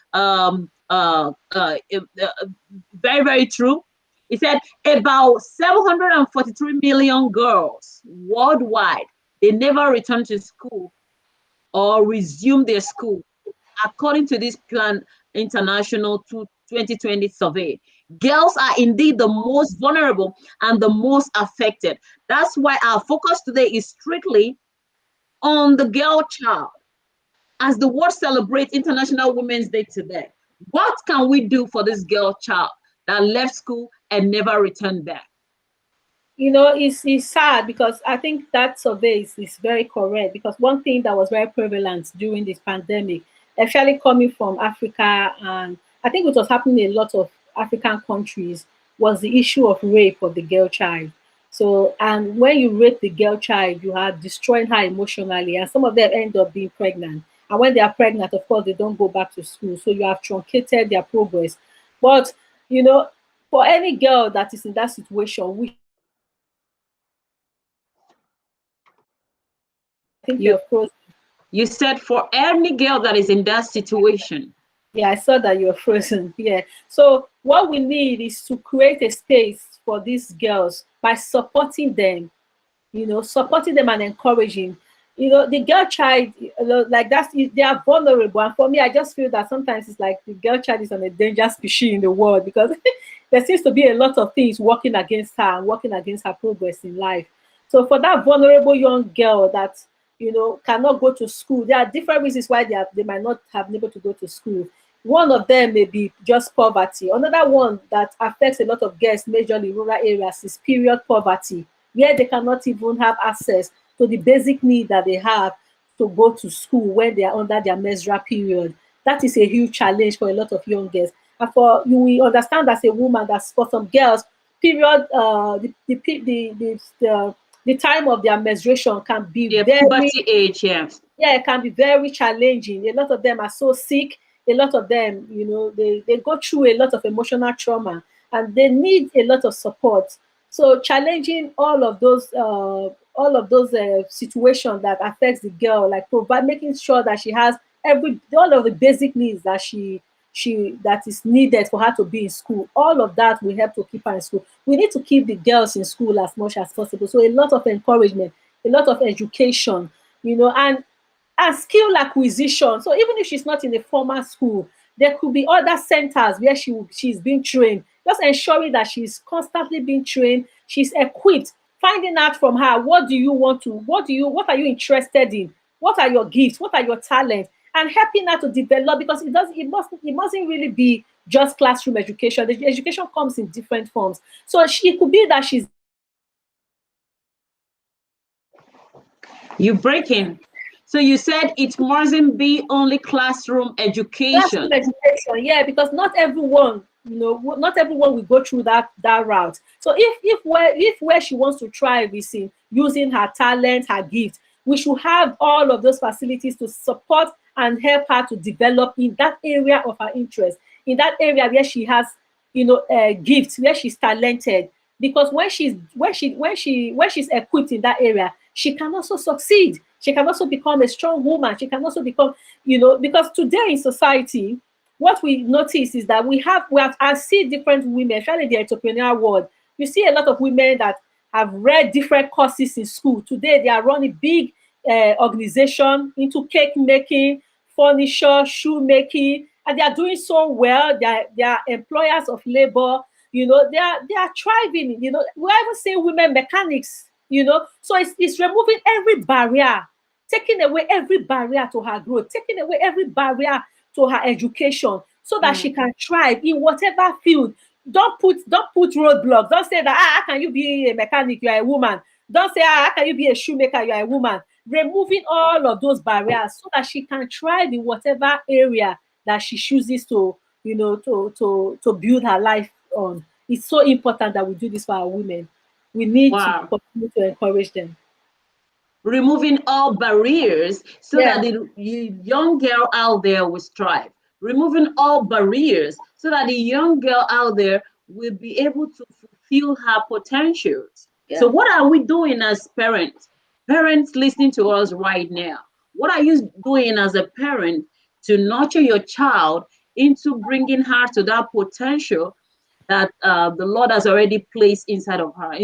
true. It said about 743 million girls worldwide, they never return to school or resume their school, according to this Plan International 2020 survey. Girls are indeed the most vulnerable and the most affected. That's why our focus today is strictly on the girl child. As the world celebrates International Women's Day today, what can we do for this girl child that left school and never returned back? It's sad because I think that survey is very correct, because one thing that was very prevalent during this pandemic, especially coming from Africa, and I think it was happening in a lot of African countries, was the issue of rape of the girl child. So, and when you rape the girl child, you are destroying her emotionally, and some of them end up being pregnant. And when they are pregnant, of course, they don't go back to school. So you have truncated their progress. But, you know, for any girl that is in that situation, we think You you're frozen. you said for any girl that is in that situation. Yeah, I saw that you're frozen. Yeah. So what we need is to create a space for these girls by supporting them, supporting them and encouraging. The girl child, like they are vulnerable. And for me, I just feel that sometimes it's like the girl child is on a dangerous species in the world, because there seems to be a lot of things working against her and working against her progress in life. So for that vulnerable young girl that cannot go to school, there are different reasons why they might not have been able to go to school. One of them may be just poverty. Another one that affects a lot of girls majorly in rural areas is period poverty, where they cannot even have access to the basic need that they have to go to school when they are under their menstrual period. That is a huge challenge for a lot of young girls. And for you, we understand as a woman that for some girls, period, the time of their menstruation can be Yeah, very, puberty age, yes. yeah, it can be very challenging. A lot of them are so sick. A lot of them, they go through a lot of emotional trauma, and they need a lot of support. So challenging all of those situations that affects the girl, like making sure that she has all of the basic needs that that is needed for her to be in school. All of that will help to keep her in school. We need to keep the girls in school as much as possible. So a lot of encouragement, a lot of education, and skill acquisition. So even if she's not in a formal school, there could be other centers where she's being trained. Just ensuring that she's constantly being trained, she's equipped, finding out from her what are you interested in, what are your gifts, what are your talents, and helping her to develop, because it mustn't really be just classroom education. The education comes in different forms. So it could be that she's You breaking. So you said it mustn't be only classroom education. classroom education, yeah, because not everyone, not everyone will go through that route. So if where she wants to thrive is in using her talent, her gift, we should have all of those facilities to support and help her to develop in that area of her interest, in that area where she has, gifts, where she's talented. Because when she's equipped in that area, she can also succeed. She can also become a strong woman. She can also become, because today in society, what we notice is that we have I see different women, especially in the entrepreneurial world, You see a lot of women that have read different courses in school. Today, they are running big organization into cake making, furniture, shoe making, and they are doing so well. They are employers of labor. They are thriving. We even say women mechanics. So it's removing every barrier, taking away every barrier to her growth, taking away every barrier to her education, so that she can thrive in whatever field. Don't put roadblocks. Don't say that, how can you be a mechanic, you are a woman. Don't say, how can you be a shoemaker, you are a woman. Removing all of those barriers so that she can thrive in whatever area that she chooses to build her life on. It's so important that we do this for our women. We need to Wow. continue to encourage them. Removing all barriers so Yeah. that the young girl out there will strive. Removing all barriers so that the young girl out there will be able to fulfill her potentials. So, Yeah. what are we doing as parents? Parents listening to us right now. What are you doing as a parent to nurture your child into bringing her to that potential that the Lord has already placed inside of her?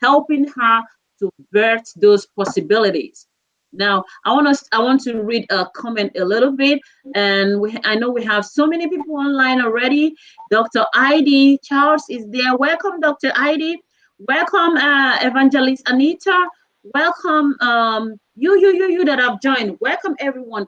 Helping her to birth those possibilities. Now, I want to read a comment a little bit, and I know we have so many people online already. Dr. Heidi Charles is there. Welcome, Dr. Heidi. Welcome, Evangelist Anita. Welcome, you that have joined. Welcome, everyone.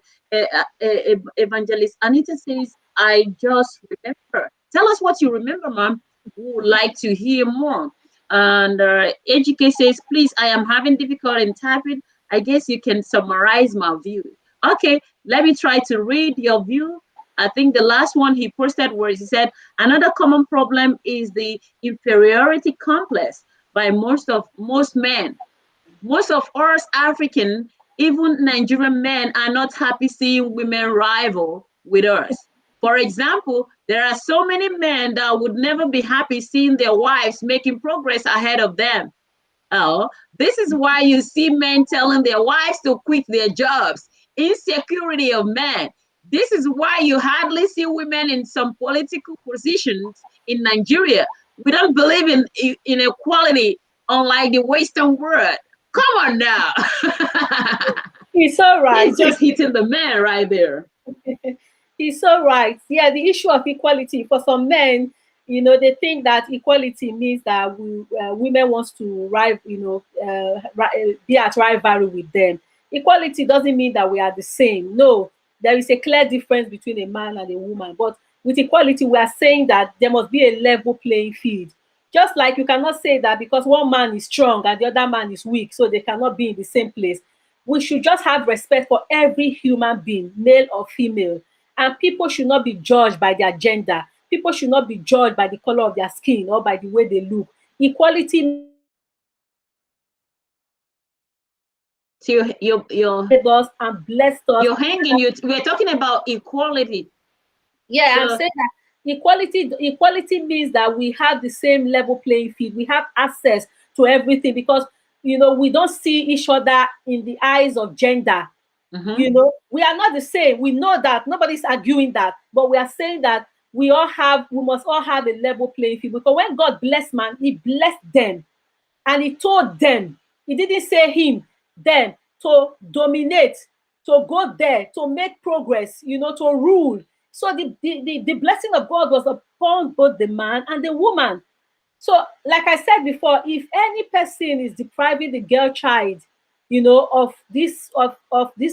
Evangelist Anita says, "I just remember." Tell us what you remember, ma'am. We would like to hear more. And HK says, please, I am having difficulty in typing. I guess you can summarize my view. Okay, let me try to read your view. I think the last one he posted was, he said, another common problem is the inferiority complex by most men. Most of us African, even Nigerian men, are not happy seeing women rival with us. For example, there are so many men that would never be happy seeing their wives making progress ahead of them. Oh, this is why you see men telling their wives to quit their jobs. Insecurity of men. This is why you hardly see women in some political positions in Nigeria. We don't believe in equality, unlike the Western world. Come on now. It's all right. He's just hitting the man right there. He's so right. Yeah, the issue of equality for some men, they think that equality means that women wants to be at rivalry with them. Equality doesn't mean that we are the same. No, there is a clear difference between a man and a woman. But with equality, we are saying that there must be a level playing field. Just like you cannot say that because one man is strong and the other man is weak, so they cannot be in the same place. We should just have respect for every human being, male or female. And people should not be judged by their gender. People should not be judged by the color of their skin or by the way they look. Equality So made us and blessed us. you're hanging. We're talking about equality. Yeah, I'm So saying that equality means that we have the same level playing field. We have access to everything because we don't see each other in the eyes of gender. We are not the same. We know that nobody's arguing that, but we are saying that we must all have a level playing field because when God blessed man, he blessed them and he told them, he didn't say him, them, to dominate, to go there, to make progress, to rule. So the blessing of God was upon both the man and the woman. So, like I said before, if any person is depriving the girl child, of this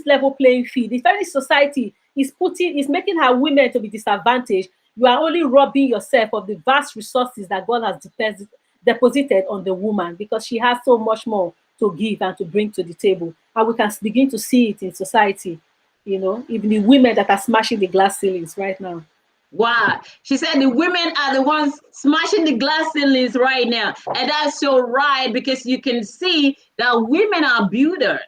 level playing field, if any society is making her women to be disadvantaged, you are only robbing yourself of the vast resources that God has deposited on the woman because she has so much more to give and to bring to the table. And we can begin to see it in society, even the women that are smashing the glass ceilings right now. wow. She said the women are the ones smashing the glass ceilings right now. And that's so right because you can see that women are builders.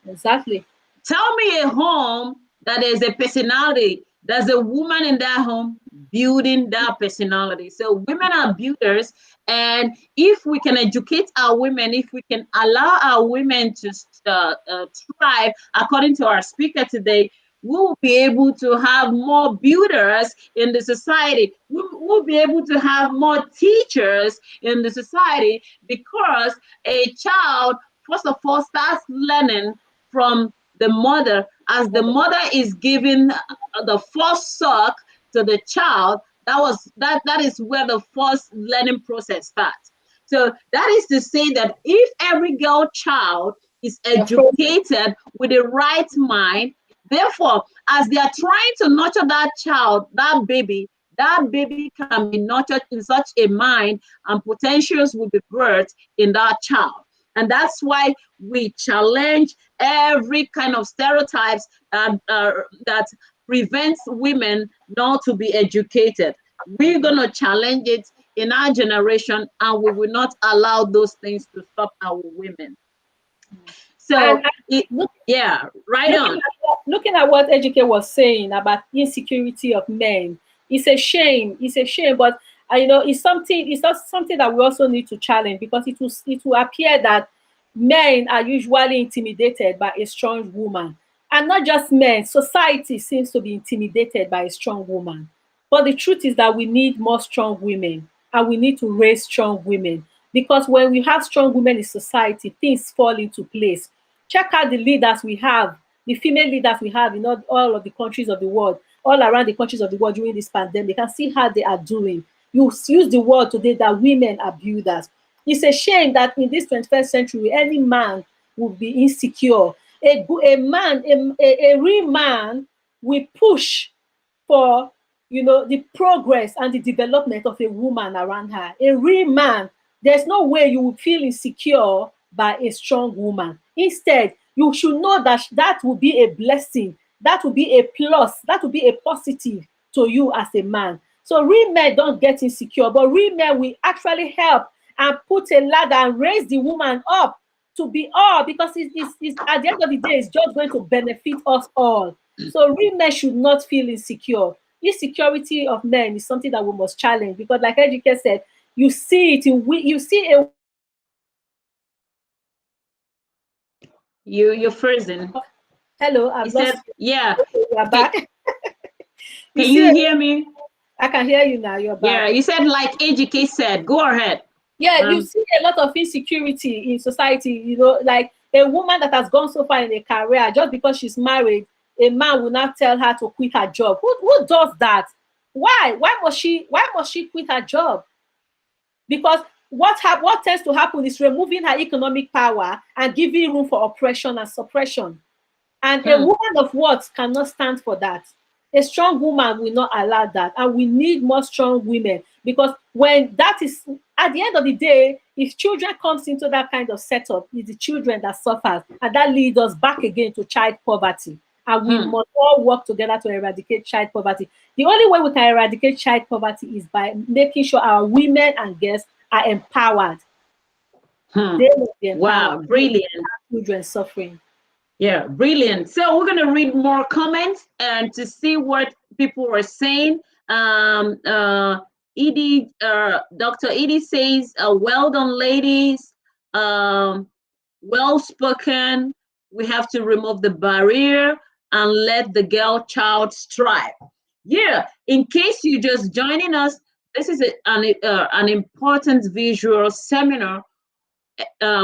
Exactly. Tell me a home that there's a personality. There's a woman in that home building that personality. So women are builders. And if we can educate our women, if we can allow our women to thrive, according to our speaker today, we will be able to have more builders in the society. We will be able to have more teachers in the society, because a child, first of all, starts learning from the mother. As the mother is giving the first suck to the child, that is where the first learning process starts. So that is to say that if every girl child is educated with the right mind, therefore, as they are trying to nurture that child, that baby can be nurtured in such a mind, and potentials will be birthed in that child. And that's why we challenge every kind of stereotypes that prevents women not to be educated. We're going to challenge it in our generation, and we will not allow those things to stop our women. So, And look, yeah, right looking on. looking at what Ejike was saying about insecurity of men, it's a shame. It's a shame, but it's something. It's not something that we also need to challenge, because it will appear that men are usually intimidated by a strong woman, and not just men. Society seems to be intimidated by a strong woman. But the truth is that we need more strong women, and we need to raise strong women, because when we have strong women in society, things fall into place. Check out the leaders we have, the female leaders we have in all of the countries of the world, all around the countries of the world during this pandemic, and see how they are doing. You use the word today that women are builders. It's a shame that in this 21st century, any man will be insecure. A real man will push for the progress and the development of a woman around her. A real man, there's no way you will feel insecure by a strong woman. Instead, you should know that that will be a blessing, that will be a plus, that will be a positive to you as a man. So real men don't get insecure, but real men will actually help and put a ladder and raise the woman up to be all, because it's at the end of the day, it's just going to benefit us all. So real men should not feel insecure. Insecurity of men is something that we must challenge, because like Ejike said, you see it in you see a You're frozen. hello, You I've said, lost you. yeah. Okay, you are Can, back. You can see, you hear me? I can hear you now. You're Yeah, back. you said like AGK said. Go ahead. Yeah, you Um, see a lot of insecurity in society. Like a woman that has gone so far in a career, just because she's married, a man will not tell her to quit her job. Who does that? Why? Why must she quit her job? Because what tends to happen is removing her economic power and giving room for oppression and suppression. And a hmm, woman of words cannot stand for that. A strong woman will not allow that. And we need more strong women, because when that is, at the end of the day, if children comes into that kind of setup, it's the children that suffers. And that leads us back again to child poverty. And we hmm, must all work together to eradicate child poverty. The only way we can eradicate child poverty is by making sure our women and girls are empowered. hmm. They must be empowered. Wow, We don't brilliant. have children suffering. Yeah, brilliant. So we're gonna read more comments and to see what people are saying. Dr. Edie says, "Well done, ladies. Um, well spoken. We have to remove the barrier and let the girl child strive." Yeah. In case you're just joining us, this is an important visual seminar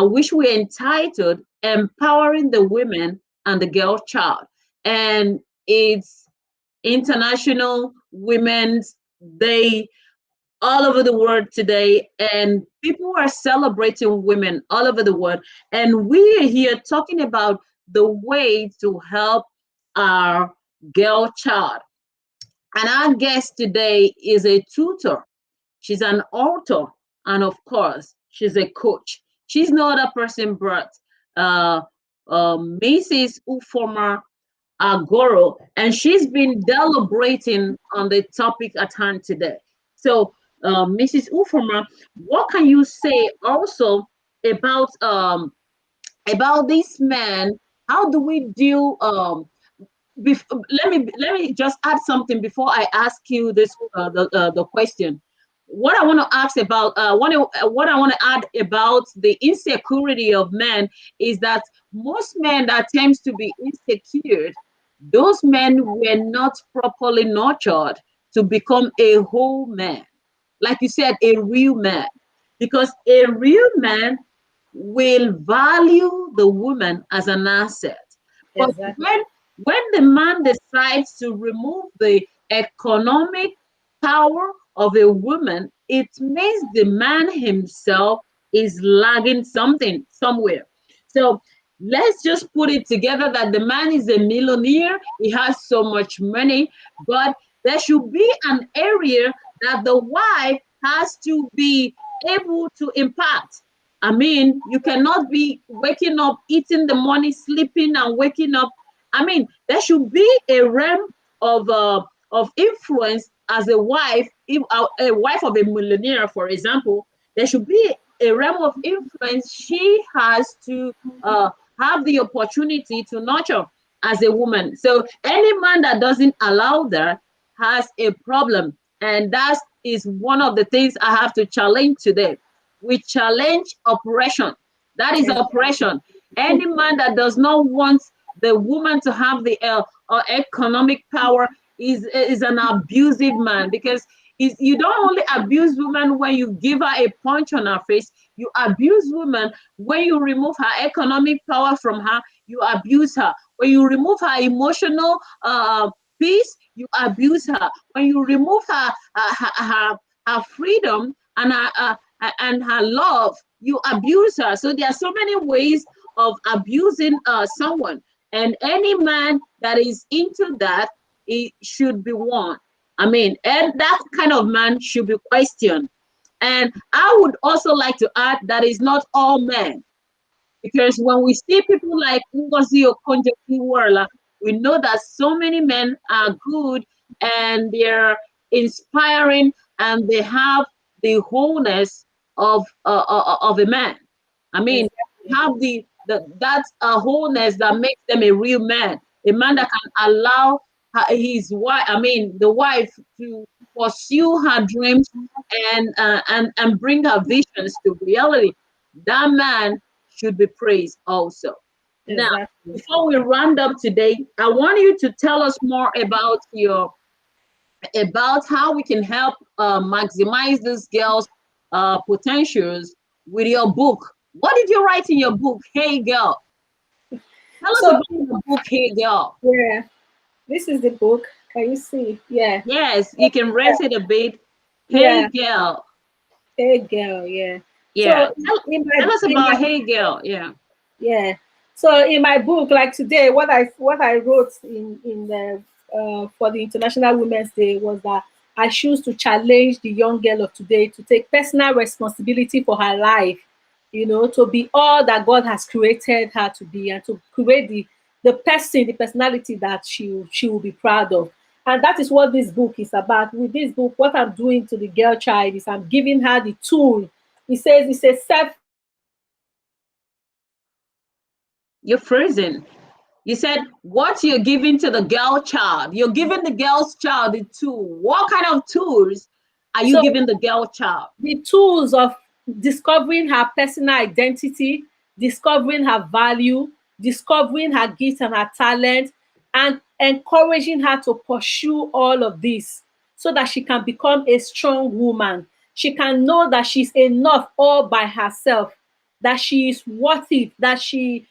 which we entitled Empowering the Women and the Girl Child. And it's International Women's Day all over the world today. And people are celebrating women all over the world. And we are here talking about the way to help our girl child. And our guest today is a tutor. She's an author, and of course, she's a coach. She's no other person but uh, Mrs. Ufoma Agoro, and she's been deliberating on the topic at hand today. So, Mrs. Ufoma, what can you say also about this man? How do we deal? Let me just add something before I ask you this the question. What I want to ask about what I want to add about the insecurity of men is that most men that tends to be insecure, those men were not properly nurtured to become a whole man. Like you said, a real man. Because a real man will value the woman as an asset. But Exactly. when the man decides to remove the economic power of a woman, it means the man himself is lagging something somewhere. So let's just put it together that the man is a millionaire, he has so much money, but there should be an area that the wife has to be able to impact. I mean, you cannot be waking up, eating the money, sleeping, and waking up. I mean, there should be a realm of influence as a wife, if a wife of a millionaire, for example. There should be a realm of influence she has to have the opportunity to nurture as a woman. So any man that doesn't allow that has a problem, and that is one of the things I have to challenge today. We challenge oppression. That is Exactly. oppression. Any man that does not want the woman to have the economic power is an abusive man, because you don't only abuse women when you give her a punch on her face. You abuse women when you remove her economic power from her. You abuse her when you remove her emotional peace. You abuse her when you remove her freedom and her love. You abuse her. So there are so many ways of abusing someone, and any man that is into that, it should be warned. I mean, and that kind of man should be questioned. And I would also like to add that it's not all men, because when we see people like Ngozi Okonjo-Iweala, we know that so many men are good and they're inspiring and they have the wholeness of a man. I mean, Exactly. have that's a wholeness that makes them a real man, a man that can allow his wife, I mean, the wife, to pursue her dreams and bring her visions to reality. That man should be praised also. Now, Exactly. before we round up today, I want you to tell us more about how we can help maximize this girl's potentials with your book. What did you write in your book, Hey Girl? Tell us So about your book, Hey Girl. yeah, this is the book. Can you see? Yeah. Yes, you can raise it a bit. Hey Yeah. Girl. Hey girl, yeah. Yeah. So Tell, in tell my us in about my Hey Girl. Yeah. yeah. So in my book, like today, what I wrote in the for the International Women's Day was that I choose to challenge the young girl of today to take personal responsibility for her life, to be all that God has created her to be, and to create the personality that she will be proud of. And that is what this book is about. With this book, what I'm doing to the girl child is I'm giving her the tool. It says it's a self. You're frozen. You said what you're giving to the girl child. You're giving the girl's child the tool. What kind of tools are you So giving the girl child? the tools of discovering her personal identity, discovering her value, discovering her gifts and her talent, and encouraging her to pursue all of this so that she can become a strong woman. She can know that she's enough all by herself, that she is worth it, that she's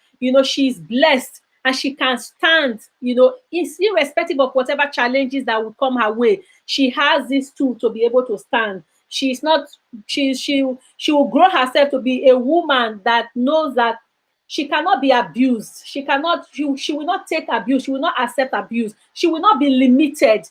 blessed, and she can stand, irrespective of whatever challenges that will come her way. She has this tool to be able to stand. She's not she will grow herself to be a woman that knows that she cannot be abused. She will not take abuse. She will not accept abuse. She will not be limited.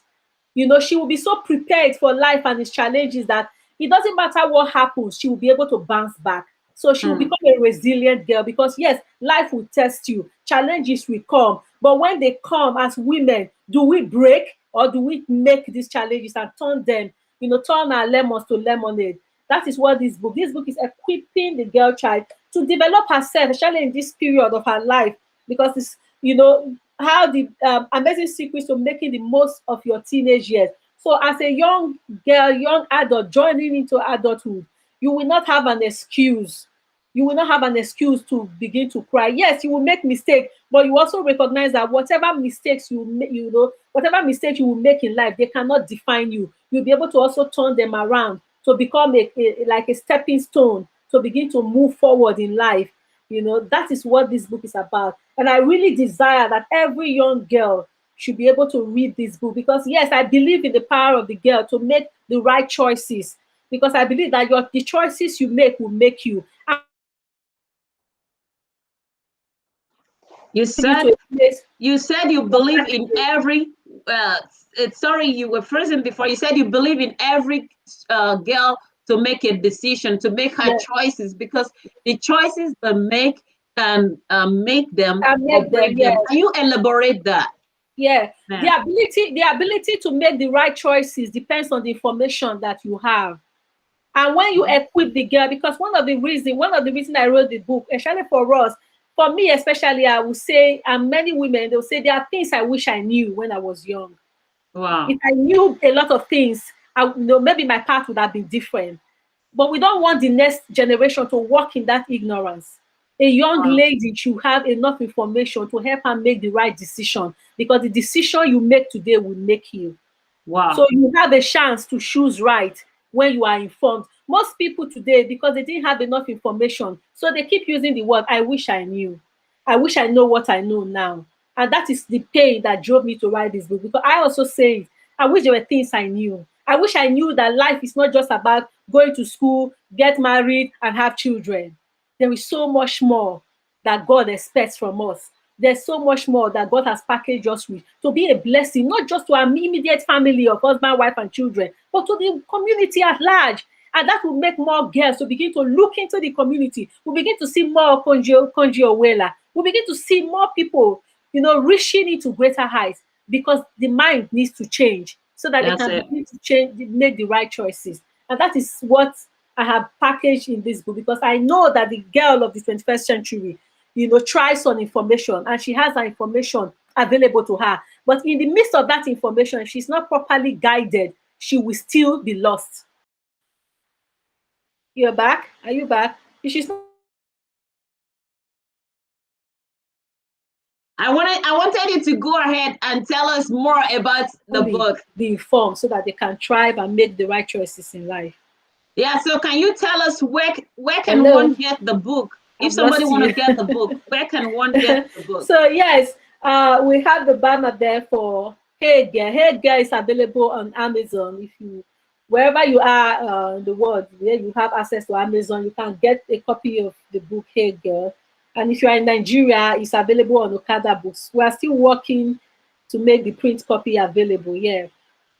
She will be so prepared for life and its challenges that it doesn't matter what happens, she will be able to bounce back. So she will Hmm. become a resilient girl, because yes, life will test you, challenges will come. But when they come, as women, do we break, or do we make these challenges and turn our lemons to lemonade? That is what this book is equipping the girl child to develop herself, especially in this period of her life, because it's how the amazing secrets to making the most of your teenage years. So as a young girl, young adult joining into adulthood, you will not have an excuse. You will not have an excuse to begin to cry. Yes, you will make mistakes, but you also recognize that whatever mistakes you make, whatever mistakes you will make in life, they cannot define you. You'll be able to also turn them around to become like a stepping stone to begin to move forward in life. That is what this book is about. And I really desire that every young girl should be able to read this book, because yes, I believe in the power of the girl to make the right choices, because I believe that the choices you make will make you. You You said to a place. you believe in every. Sorry, you were frozen before. You said you believe in every girl to make a decision, to make her Yeah, choices, because the choices they make can make them and or make them, break them. yes. Can you elaborate that? Yeah, the Yeah. ability to make the right choices depends on the information that you have. And when you equip the girl, because one of the reason I wrote the book, especially for us, for me especially, I would say, and many women, they'll say there are things I wish I knew when I was young. If Wow. I knew a lot of things, maybe my path would have been different. But we don't want the next generation to walk in that ignorance. A young Wow. lady should have enough information to help her make the right decision, because the decision you make today will make you. So Wow. you have a chance to choose right when you are informed. Most people today, because they didn't have enough information, so they keep using the word, I wish I knew. I wish I know what I know now. And that is the pain that drove me to write this book. Because I also say, I wish there were things I knew. I wish I knew that life is not just about going to school, get married, and have children. There is so much more that God expects from us. There's so much more that God has packaged us with to be a blessing, not just to our immediate family of husband, wife, and children, but to the community at large. And that will make more girls to begin to look into the community. We'll begin to see more Konji Owela. We'll begin to see more people, reaching into greater heights, because the mind needs to change so that they That's can it. begin to change, make the right choices. And that is what I have packaged in this book, because I know that the girl of the 21st century, tries on information, and she has that information available to her. But in the midst of that information, if she's not properly guided, she will still be lost. You're back? Are you back? If she's not I wanted you to go ahead and tell us more about the fully book. be informed, so that they can thrive and make the right choices in life. Yeah, so can you tell us where can Hello, one get the book? If I've somebody lost want to you. get the book, where can one get the book? So yes, we have the banner there for Hey Girl. Hey Girl is available on Amazon. If you Wherever you are in the world where you have access to Amazon, you can get a copy of the book Hey Girl. And if you are in Nigeria, it's available on Okada Books. We are still working to make the print copy available. Yeah.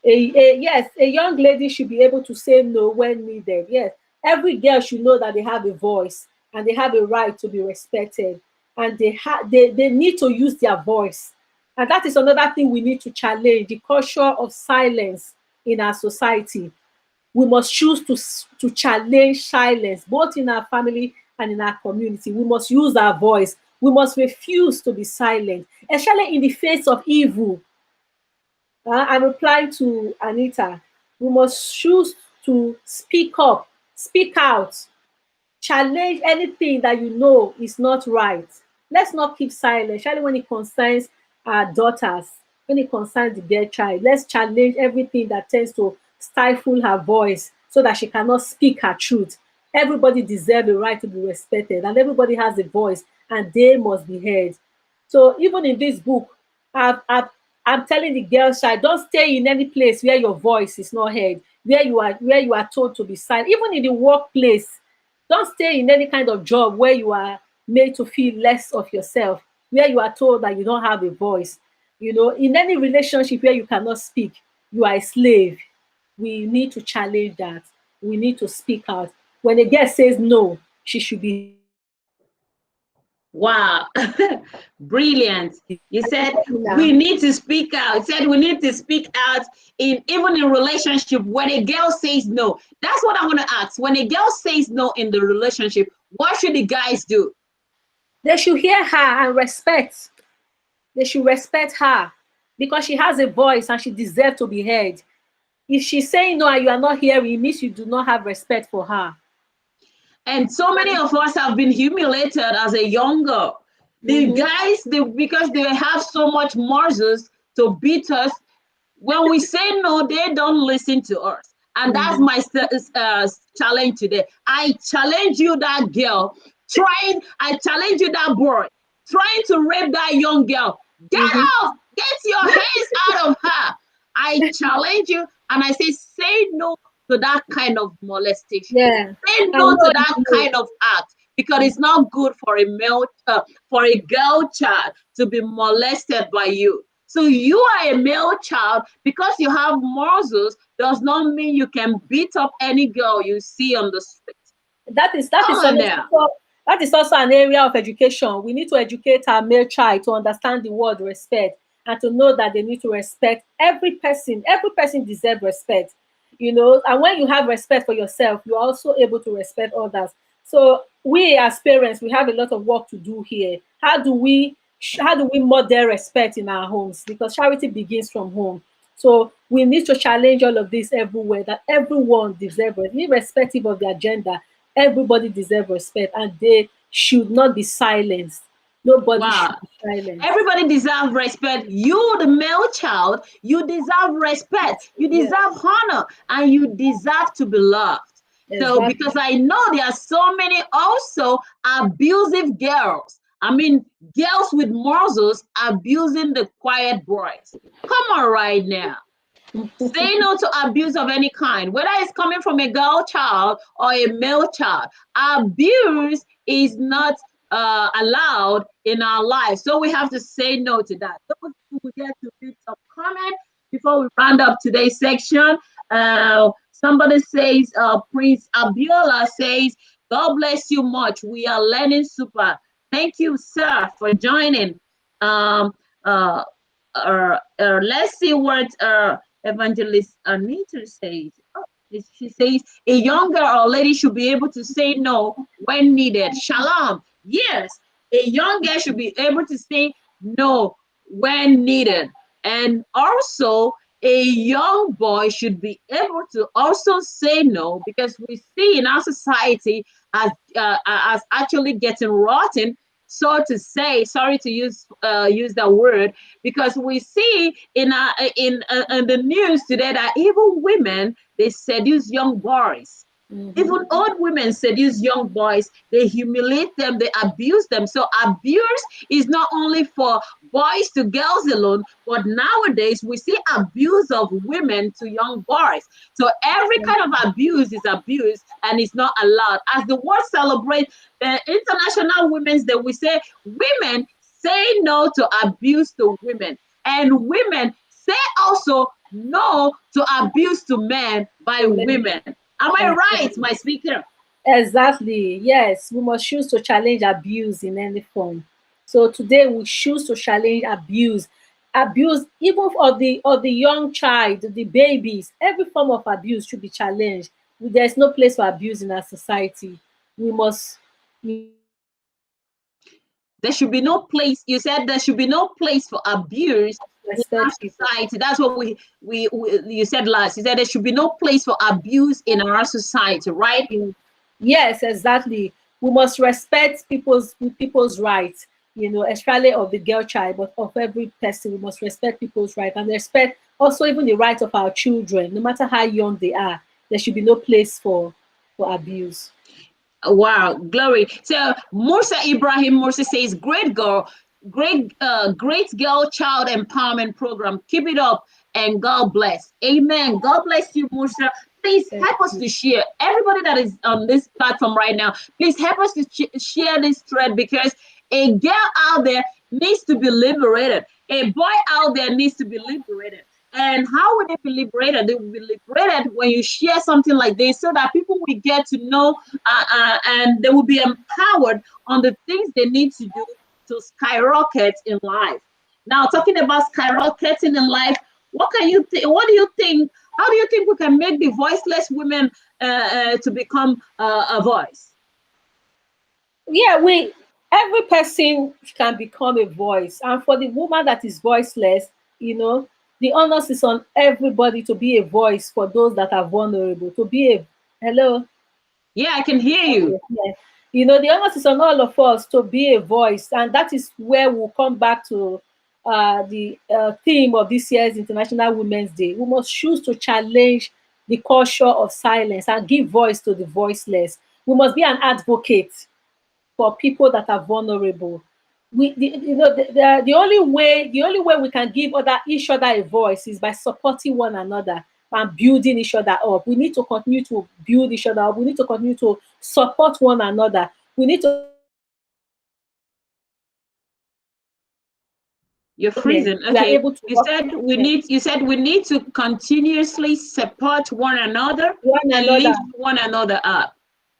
Yes, a young lady should be able to say no when needed. Yes, every girl should know that they have a voice and they have a right to be respected, and they need to use their voice. And that is another thing we need to challenge: the culture of silence in our society. We must choose to challenge silence, both in our family and in our community. We must use our voice. We must refuse to be silent, especially in the face of evil. I'm replying to Anita. We must choose to speak up, speak out, challenge anything that you know is not right. Let's not keep silent, especially when it concerns our daughters, when it concerns the girl child. Let's challenge everything that tends to stifle her voice so that she cannot speak her truth. Everybody deserves the right to be respected, and everybody has a voice, and they must be heard. So even in this book, I'm telling the girls, child, don't stay in any place where your voice is not heard, where you are told to be silent. Even in the workplace, don't stay in any kind of job where you are made to feel less of yourself, where you are told that you don't have a voice. In any relationship where you cannot speak, you are a slave. We need to challenge that. We need to speak out. When a girl says no, she should be. Wow. Brilliant. You said we Now, need to speak out. You said we need to speak out in even in relationship when a girl says no. That's what I want to ask. When a girl says no in the relationship, what should the guys do? they should hear her and respect. They should respect her, because she has a voice and she deserves to be heard. If she's saying no and you are not hearing, it means you do not have respect for her. And so many of us have been humiliated as a young girl. The Mm-hmm. guys, because they have so much muscles to beat us, when we say no, they don't listen to us. And that's Mm-hmm. my challenge today. I challenge you, that girl, I challenge you, that boy, trying to rape that young girl. Get Mm-hmm. off! Get your hands out of her. I challenge you and I say no to that kind of molestation. Yeah. Say And no to what that you know. kind of act because it's not good for a for a girl child to be molested by you. So you are a male child, because you have muscles does not mean you can beat up any girl you see on the street. that is that Come is on also now. that is also an area of education. We need to educate our male child to understand the word respect and to know that they need to respect every person. Every person deserves respect, and when you have respect for yourself, you're also able to respect others. So we as parents, we have a lot of work to do here. How do we model respect in our homes? Because charity begins from home. So we need to challenge all of this everywhere, that everyone deserves it, irrespective of their gender. Everybody deserves respect, and they should not be silenced. Nobody Wow. should be silenced. Everybody deserves respect. You, the male child, you deserve respect. You Yeah, deserve honor, and you deserve to be loved. So, because exactly. I know there are so many also abusive girls. I mean, girls with muscles abusing the quiet boys. Come on, right now. Say no to abuse of any kind, whether it's coming from a girl child or a male child. Abuse is not allowed in our lives. So we have to say no to that. Those who will get to read some comment before we round up today's section. Somebody says, Prince Abiola says, God bless you much. We are learning super. Thank you, sir, for joining. Um, uh, let's see what Evangelist Anita says. Oh, she says a young girl or lady should be able to say no when needed. Shalom. Yes, a young girl should be able to say no when needed. And also, a young boy should be able to also say no, because we see in our society as actually getting rotten, so to say. Sorry to use that word, because we see in the news today that even women, they seduce young boys. Hmm. Even old women seduce young boys. They humiliate them. They abuse them. So abuse is not only for boys to girls alone, but nowadays we see abuse of women to young boys. So every kind of abuse is abuse, and it's not allowed. As the world celebrates the International Women's Day, we say women say no to abuse to women, and women say also no to abuse to men by women. Am I right, my speaker? Exactly. Yes, we must choose to challenge abuse in any form. So today we choose to challenge abuse. Abuse, even of the young child, the babies, every form of abuse should be challenged. There's no place for abuse in our society. We must There should be no place. You said there should be no place for abuse in our respect people. society. That's what we you said last. You said there should be no place for abuse in our society, right? Yes, exactly. We must respect people's rights, especially of the girl child, but of every person. We must respect people's rights and respect also even the rights of our children, no matter how young they are. There should be no place for abuse. Wow, glory. So Musa Ibrahim Musa says, great girl, great girl child empowerment program. Keep it up and God bless. Amen. God bless you, Musa. Please Thank help us you. to share. Everybody that is on this platform right now, please help us to share this thread, because a girl out there needs to be liberated. A boy out there needs to be liberated. And how would they be liberated? They will be liberated when you share something like this, so that people will get to know, and they will be empowered on the things they need to do to skyrocket in life. Now, talking about skyrocketing in life, what can you think? What do you think? How do you think we can make the voiceless women to become a voice? Yeah, every person can become a voice. And for the woman that is voiceless, the onus is on everybody to be a voice for those that are vulnerable. To be a hello. Yeah, I can hear you. Yeah. You know, the onus is on all of us to be a voice, and that is where we'll come back to the theme of this year's International Women's Day. We must choose to challenge the culture of silence and give voice to the voiceless. We must be an advocate for people that are vulnerable. You know, the only way we can give each other a voice is by supporting one another and building each other up. We need to continue to build each other up. We need to continue to support one another. We need to You're freezing. we are Okay. able to You work said we need you said we need to continuously support one another one and another. lift one another up.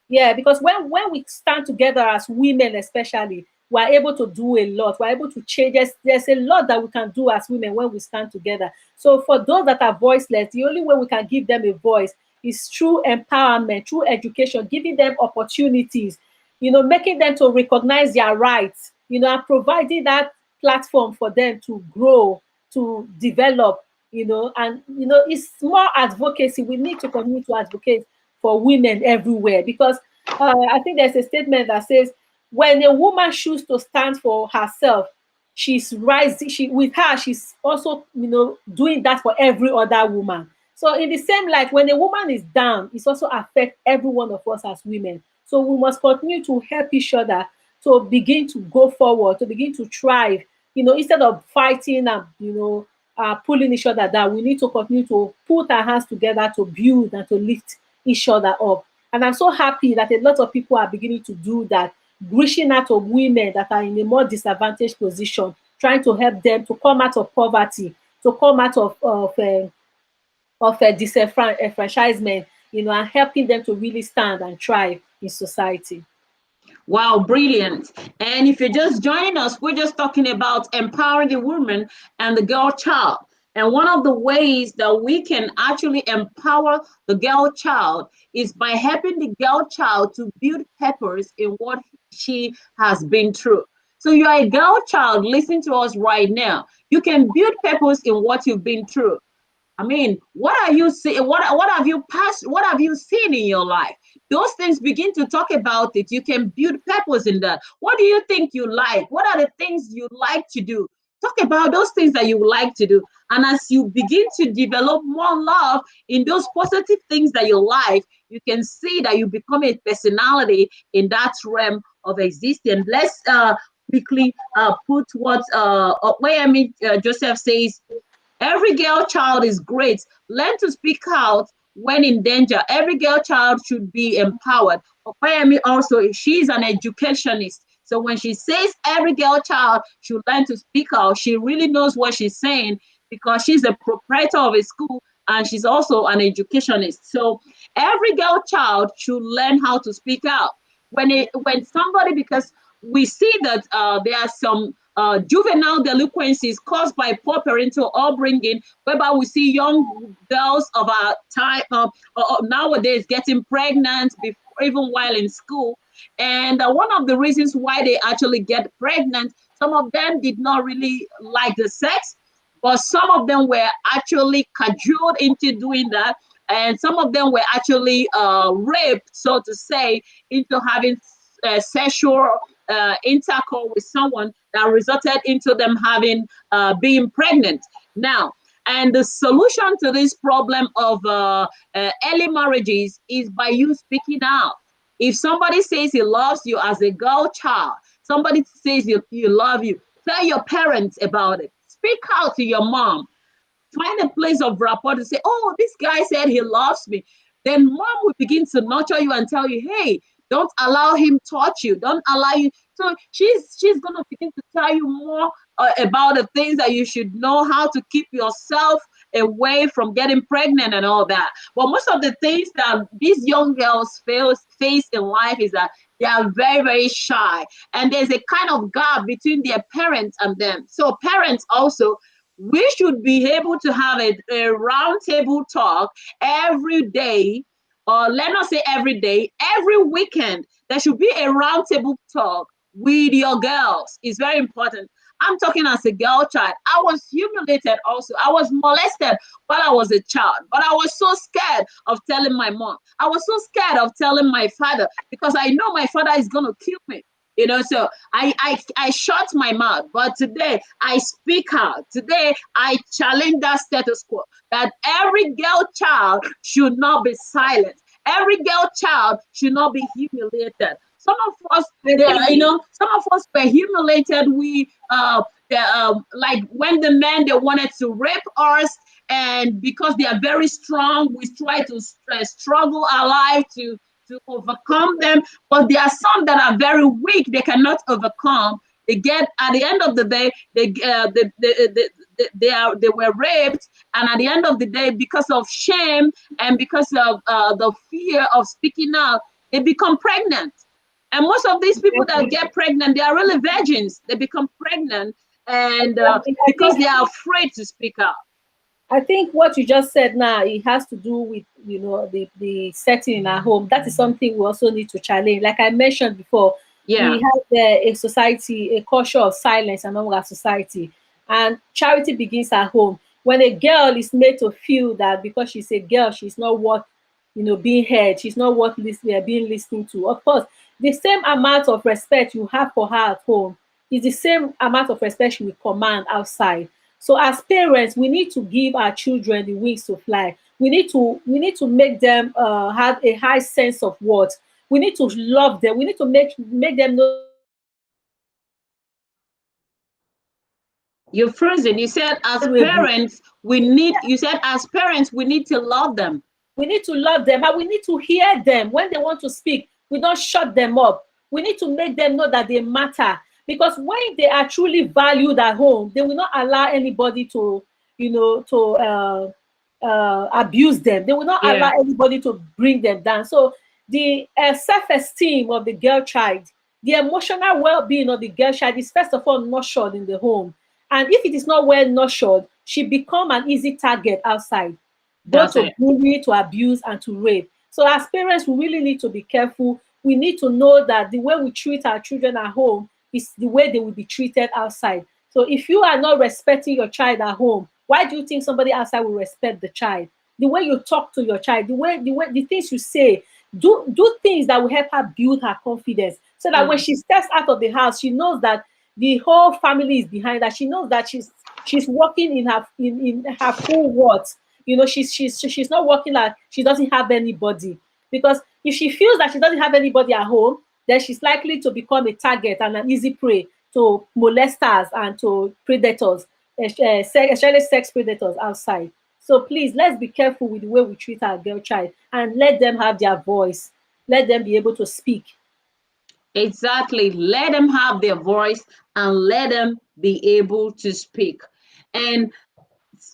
Yeah, because when we stand together as women, especially, we're able to do a lot. We're able to change. There's a lot that we can do as women when we stand together. So for those that are voiceless, the only way we can give them a voice is through empowerment, through education, giving them opportunities, you know, making them to recognize their rights, you know, and providing that platform for them to grow, to develop, you know, and you know, it's more advocacy. We need to continue to advocate for women everywhere because I think there's a statement that says when a woman chooses to stand for herself, she's rising. She with her, she's also doing that for every other woman. So in the same light, when a woman is down, it's also affect every one of us as women. So we must continue to help each other to begin to go forward, to begin to thrive. You know, instead of fighting and pulling each other down, we need to continue to put our hands together to build and to lift each other up. And I'm so happy that a lot of people are beginning to do that, reaching out to women that are in a more disadvantaged position, trying to help them to come out of poverty, to come out of a disenfranchisement, you know, and helping them to really stand and thrive in society. Wow, brilliant. And if you're just joining us, we're just talking about empowering the woman and the girl child. And one of the ways that we can actually empower the girl child is by helping the girl child to build purpose in what she has been through. So you are a girl child listening to us right now. You can build purpose in what you've been through. I mean, what are you seeing? What have you passed? What have you seen in your life? Those things begin to talk about it. You can build purpose in that. What do you think you like? What are the things you like to do? Talk about those things that you like to do. And as you begin to develop more love in those positive things that you like, you can see that you become a personality in that realm of existence. Let's quickly put what Joseph says. Every girl child is great. Learn to speak out when in danger. Every girl child should be empowered. Opeyemi also, she's an educationist. So when she says every girl child should learn to speak out, she really knows what she's saying because she's a proprietor of a school and she's also an educationist. So every girl child should learn how to speak out. When somebody, because we see that there are some juvenile delinquencies caused by poor parental upbringing, whereby we see young girls of our time nowadays getting pregnant before, even while in school. And one of the reasons why they actually get pregnant, some of them did not really like the sex, but some of them were actually cajoled into doing that. And some of them were actually raped, so to say, into having sexual intercourse with someone that resulted into them having being pregnant. Now, and the solution to this problem of early marriages is by you speaking out. If somebody says he loves you as a girl child, somebody says you love you, tell your parents about it. Speak out to your mom. Find a place of rapport to say, oh, this guy said he loves me. Then mom will begin to nurture you and tell you, hey, don't allow him touch you. Don't allow you. So she's gonna begin to tell you more about the things that you should know, how to keep yourself away from getting pregnant and all that. But most of the things that these young girls face in life is that they are very, very shy. And there's a kind of gap between their parents and them. So parents also, we should be able to have a round table talk every day, or let us say every day, every weekend. There should be a round table talk with your girls. It's very important. I'm talking as a girl child. I was humiliated also. I was molested while I was a child, but I was so scared of telling my mom. I was so scared of telling my father because I know my father is going to kill me. So I shut my mouth, but today I speak out. Today I challenge that status quo that every girl child should not be silent. Every girl child should not be humiliated. Some of us, I think some of us were humiliated. Like when the men they wanted to rape us, and because they are very strong, we try to struggle our life to overcome them. But there are some that are very weak; they cannot overcome. They get at the end of the day, they were raped, and at the end of the day, because of shame and because of the fear of speaking out, they become pregnant. And most of these people that get pregnant, they are really virgins. They become pregnant, and exactly. because they are afraid to speak out. I think what you just said now, it has to do with, the setting in our home. That is something we also need to challenge. Like I mentioned before, we Yeah, have a society, a culture of silence among our society, and charity begins at home. When a girl is made to feel that because she's a girl, she's not worth, being heard, she's not worth being listened to. Of course, the same amount of respect you have for her at home is the same amount of respect she will command outside. So as parents, we need to give our children the wings to fly. We need to make them have a high sense of worth. We need to love them. We need to make them know that they matter. you're frozen. You said as Valuable. parents, we need. You said as parents, we need to love them. We need to love them, and we need to hear them when they want to speak. We don't shut them up. We need to make them know that they matter, because when they are truly valued at home, they will not allow anybody to, abuse them. They will not Yeah, allow anybody to bring them down. So the self-esteem of the girl child, the emotional well-being of the girl child is first of all nurtured in the home. And if it is not well nurtured, she become an easy target outside, both that's to it. bully, to abuse, and to rape. So as parents, we really need to be careful. We need to know that the way we treat our children at home is the way they will be treated outside. So if you are not respecting your child at home, why do you think somebody outside will respect the child? The way you talk to your child, the things you say, do things that will help her build her confidence, so that when Mm. she steps out of the house, she knows that the whole family is behind her. She knows that she's working in her full worth. She's not working like she doesn't have anybody. Because if she feels that she doesn't have anybody at home, then she's likely to become a target and an easy prey to molesters and to predators, especially sex predators outside. So please, let's be careful with the way we treat our girl child, and let them have their voice. Let them be able to speak. Exactly. Let them have their voice and let them be able to speak. And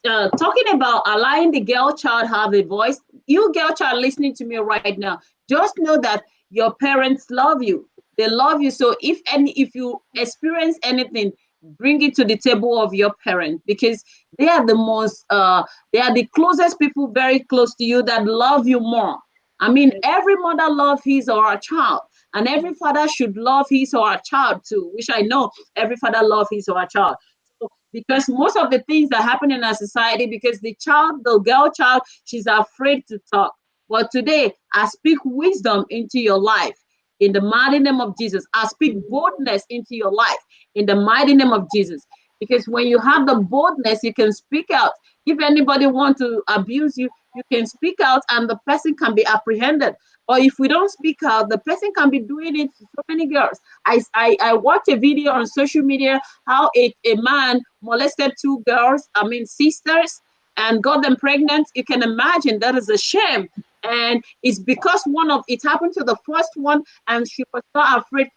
talking about allowing the girl child have a voice, you girl child listening to me right now, just know that your parents love you. They love you. So if you experience anything, bring it to the table of your parents, because they are the most they are the closest people very close to you that love you more. I mean, every mother loves his or her child, and every father should love his or her child too, which I know every father loves his or her child. Because most of the things that happen in our society, because the girl child, she's afraid to talk. But today, I speak wisdom into your life in the mighty name of Jesus. I speak boldness into your life in the mighty name of Jesus. Because when you have the boldness, you can speak out. If anybody want to abuse you, you can speak out and the person can be apprehended. Or if we don't speak out, the person can be doing it to so many girls. I watched a video on social media how a man molested two girls, I mean sisters, and got them pregnant. You can imagine that is a shame. And it's because it happened to the first one, and she was not afraid.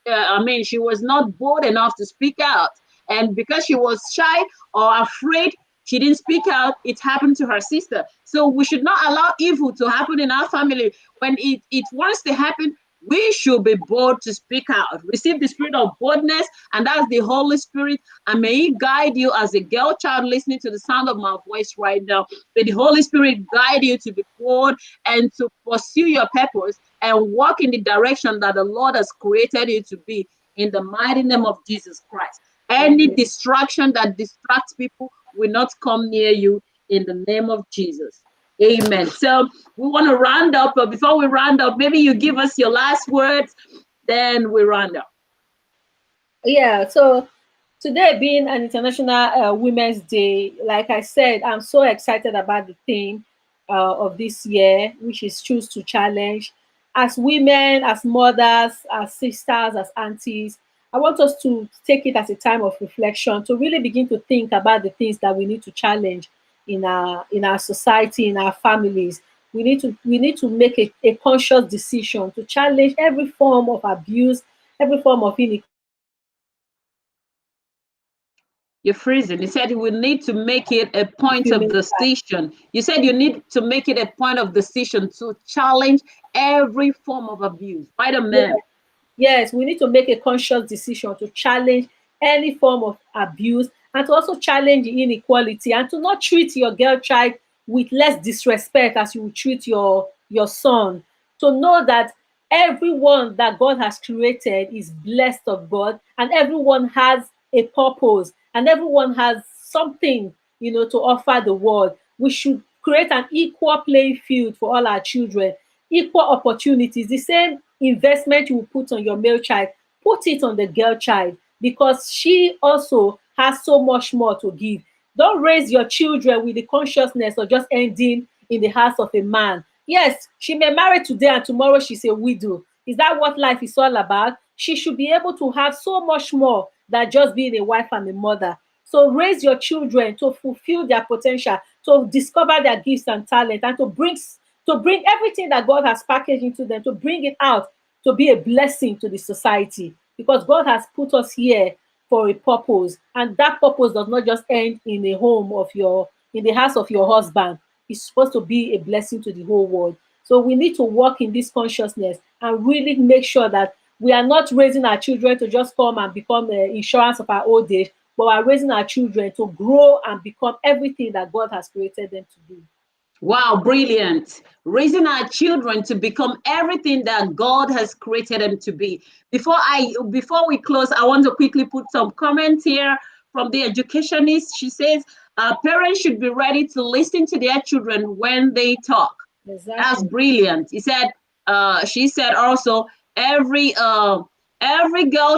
She was not bold enough to speak out. And because she was shy or afraid, she didn't speak out. It happened to her sister. So we should not allow evil to happen in our family. When it wants to happen, we should be bold to speak out. Receive the spirit of boldness, and that's the Holy Spirit. And may He guide you as a girl child listening to the sound of my voice right now. May the Holy Spirit guide you to be bold and to pursue your purpose and walk in the direction that the Lord has created you to be, in the mighty name of Jesus Christ. Any distraction that distracts people will not come near you in the name of Jesus. Amen. So we want to round up, but before we round up, maybe you give us your last words, then we round up. Yeah, so today being an International Women's Day, like I said, I'm so excited about the theme of this year, which is Choose to Challenge. As women, as mothers, as sisters, as aunties, I want us to take it as a time of reflection to really begin to think about the things that we need to challenge in our society, in our families. We need to make a conscious decision to challenge every form of abuse, every form of inequality, You're freezing. You said we need to make it a point of human. decision. You said you need to make it a point of decision to challenge every form of abuse. Right, a man. Yes, we need to make a conscious decision to challenge any form of abuse and to also challenge the inequality and to not treat your girl child with less disrespect as you would treat your son. To know that everyone that God has created is blessed of God and everyone has a purpose and everyone has something, to offer the world. We should create an equal playing field for all our children, equal opportunities. The same investment you will put on your male child, put it on the girl child because she also has so much more to give. Don't raise your children with the consciousness of just ending in the house of a man. Yes, she may marry today and tomorrow she's a widow. Is that what life is all about? She should be able to have so much more than just being a wife and a mother. So raise your children to fulfill their potential, to discover their gifts and talent, and to bring everything that God has packaged into them, to bring it out, to be a blessing to the society. Because God has put us here for a purpose, and that purpose does not just end in a home of in the house of your husband. It's supposed to be a blessing to the whole world. So we need to work in this consciousness and really make sure that we are not raising our children to just come and become insurance of our old age, but we are raising our children to grow and become everything that God has created them to be. Wow, brilliant. Raising our children to become everything that God has created them to be. Before we close, I want to quickly put some comments here from the educationist. She says parents should be ready to listen to their children when they talk. That's Exactly. brilliant. She said also every girl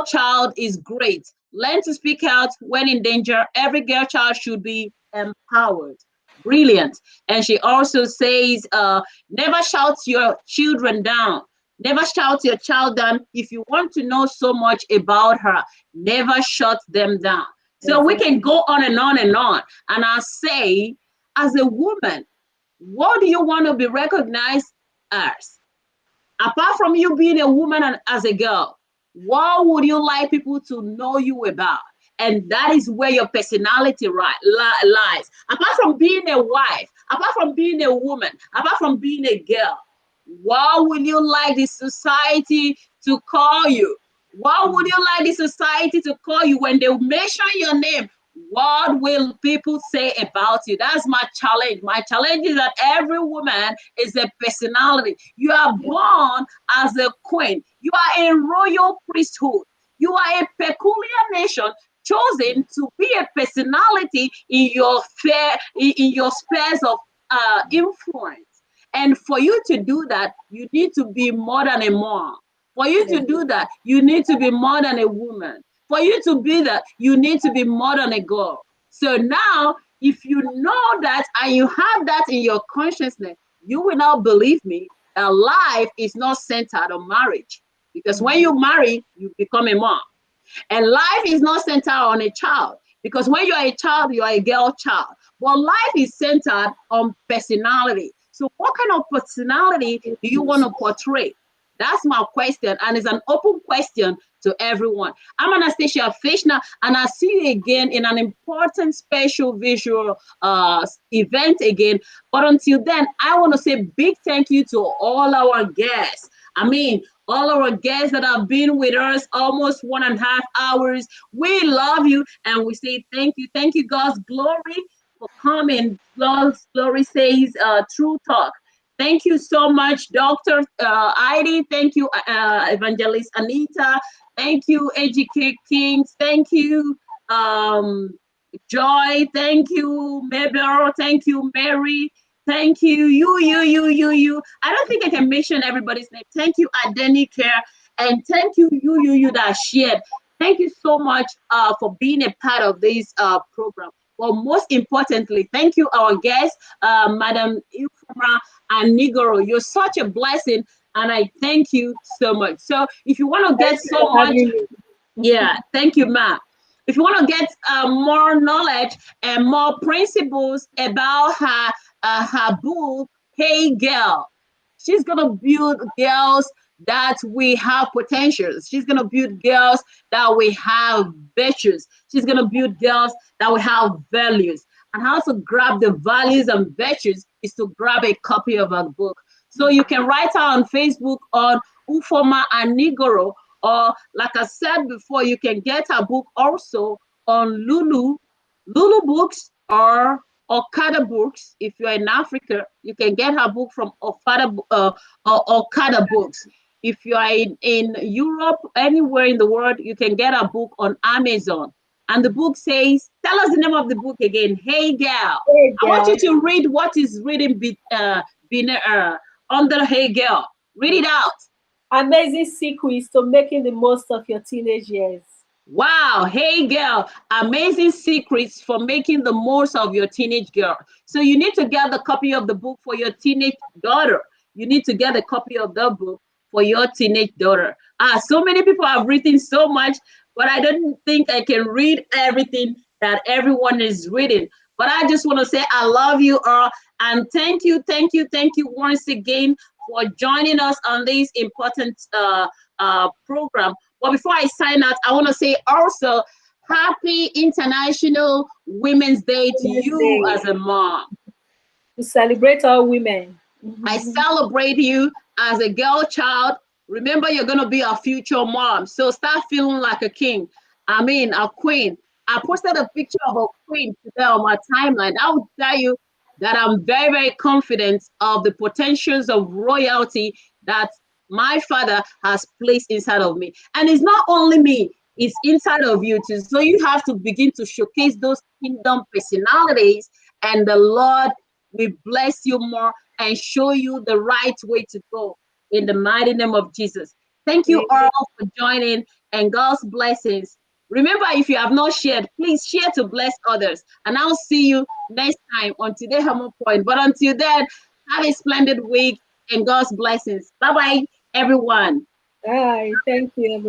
child is great. Learn to speak out when in danger. Every girl child should be empowered. Brilliant. And she also says, never shout your children down. Never shout your child down. If you want to know so much about her, never shut them down. So we Exactly. can go on and on and on. And I say, as a woman, what do you want to be recognized as? Apart from you being a woman and as a girl, what would you like people to know you about? And that is where your personality lies. Apart from being a wife, apart from being a woman, apart from being a girl, what would you like the society to call you? What would you like the society to call you when they mention your name? What will people say about you? That's my challenge. My challenge is that every woman is a personality. You are born as a queen. You are a royal priesthood. You are a peculiar nation chosen to be a personality in your in your spheres of influence. And for you to do that, you need to be more than a mom. For you to do that, you need to be more than a woman. For you to be that, you need to be more than a girl. So now, if you know that and you have that in your consciousness, you will now believe me that life is not centered on marriage. Because when you marry, you become a mom. And life is not centered on a child. Because when you are a child, you are a girl child. But life is centered on personality. So what kind of personality do you want to portray? That's my question, and it's an open question to everyone. I'm Anastasia Fishner, and I'll see you again in an important special visual event again. But until then, I want to say big thank you to all our guests. I mean, all our guests that have been with us almost 1.5 hours. We love you, and we say thank you. Thank you, God's glory, for coming. God's glory says true talk. Thank you so much, Dr. Heidi. Thank you, Evangelist Anita. Thank you, AGK Kings. Thank you, Joy, thank you. Mabel, thank you. Mary, thank you. You. I don't think I can mention everybody's name. Thank you, Adeni Care, and thank you, you that shared. Thank you so much for being a part of this program. Well, most importantly, thank you, our guest, Madam Ifoma and Nigoro. You're such a blessing, and I thank you so much. So, if you want to Thank get you so for much, having me. yeah, thank you, Ma. If you want to get more knowledge and more principles about her book, Hey Girl, she's gonna build girls that we have potentials. She's gonna build girls that we have virtues. She's gonna build girls that we have values. And how to grab the values and virtues is to grab a copy of her book. So you can write her on Facebook on Ufoma and Nigoro, or like I said before, you can get her book also on Lulu Books or Okada Books. If you're in Africa, you can get her book from Okada Books. If you are in Europe, anywhere in the world, you can get a book on Amazon. And the book says, tell us the name of the book again. Hey Girl. Hey, I want you girl. to read what is written under Hey Girl. Read it out. Amazing secrets to making the most of your teenage years. Wow, hey girl, amazing secrets for making the most of your teenage girl. So you need to get the copy of the book for your teenage daughter. You need to get a copy of the book for your teenage daughter. So many people have written so much, but I don't think I can read everything that everyone is reading. But I just want to say I love you all and thank you once again for joining us on this important program. But before I sign out, I want to say also happy International Women's Day to Women's you Day. as a mom. To celebrate all women. I celebrate you as a girl child. Remember, you're going to be a future mom. So start feeling like a king. I mean, a queen. I posted a picture of a queen today on my timeline. I will tell you that I'm very, very confident of the potentials of royalty that my father has placed inside of me. And it's not only me, it's inside of you too. So you have to begin to showcase those kingdom personalities, and the Lord will bless you more and show you the right way to go in the mighty name of Jesus. Thank you Amen. all for joining, and God's blessings. Remember, if you have not shared, please share to bless others. And I'll see you next time on Today Hammer Point. But until then, have a splendid week and God's blessings. Bye bye, everyone. Bye. Thank you, everybody.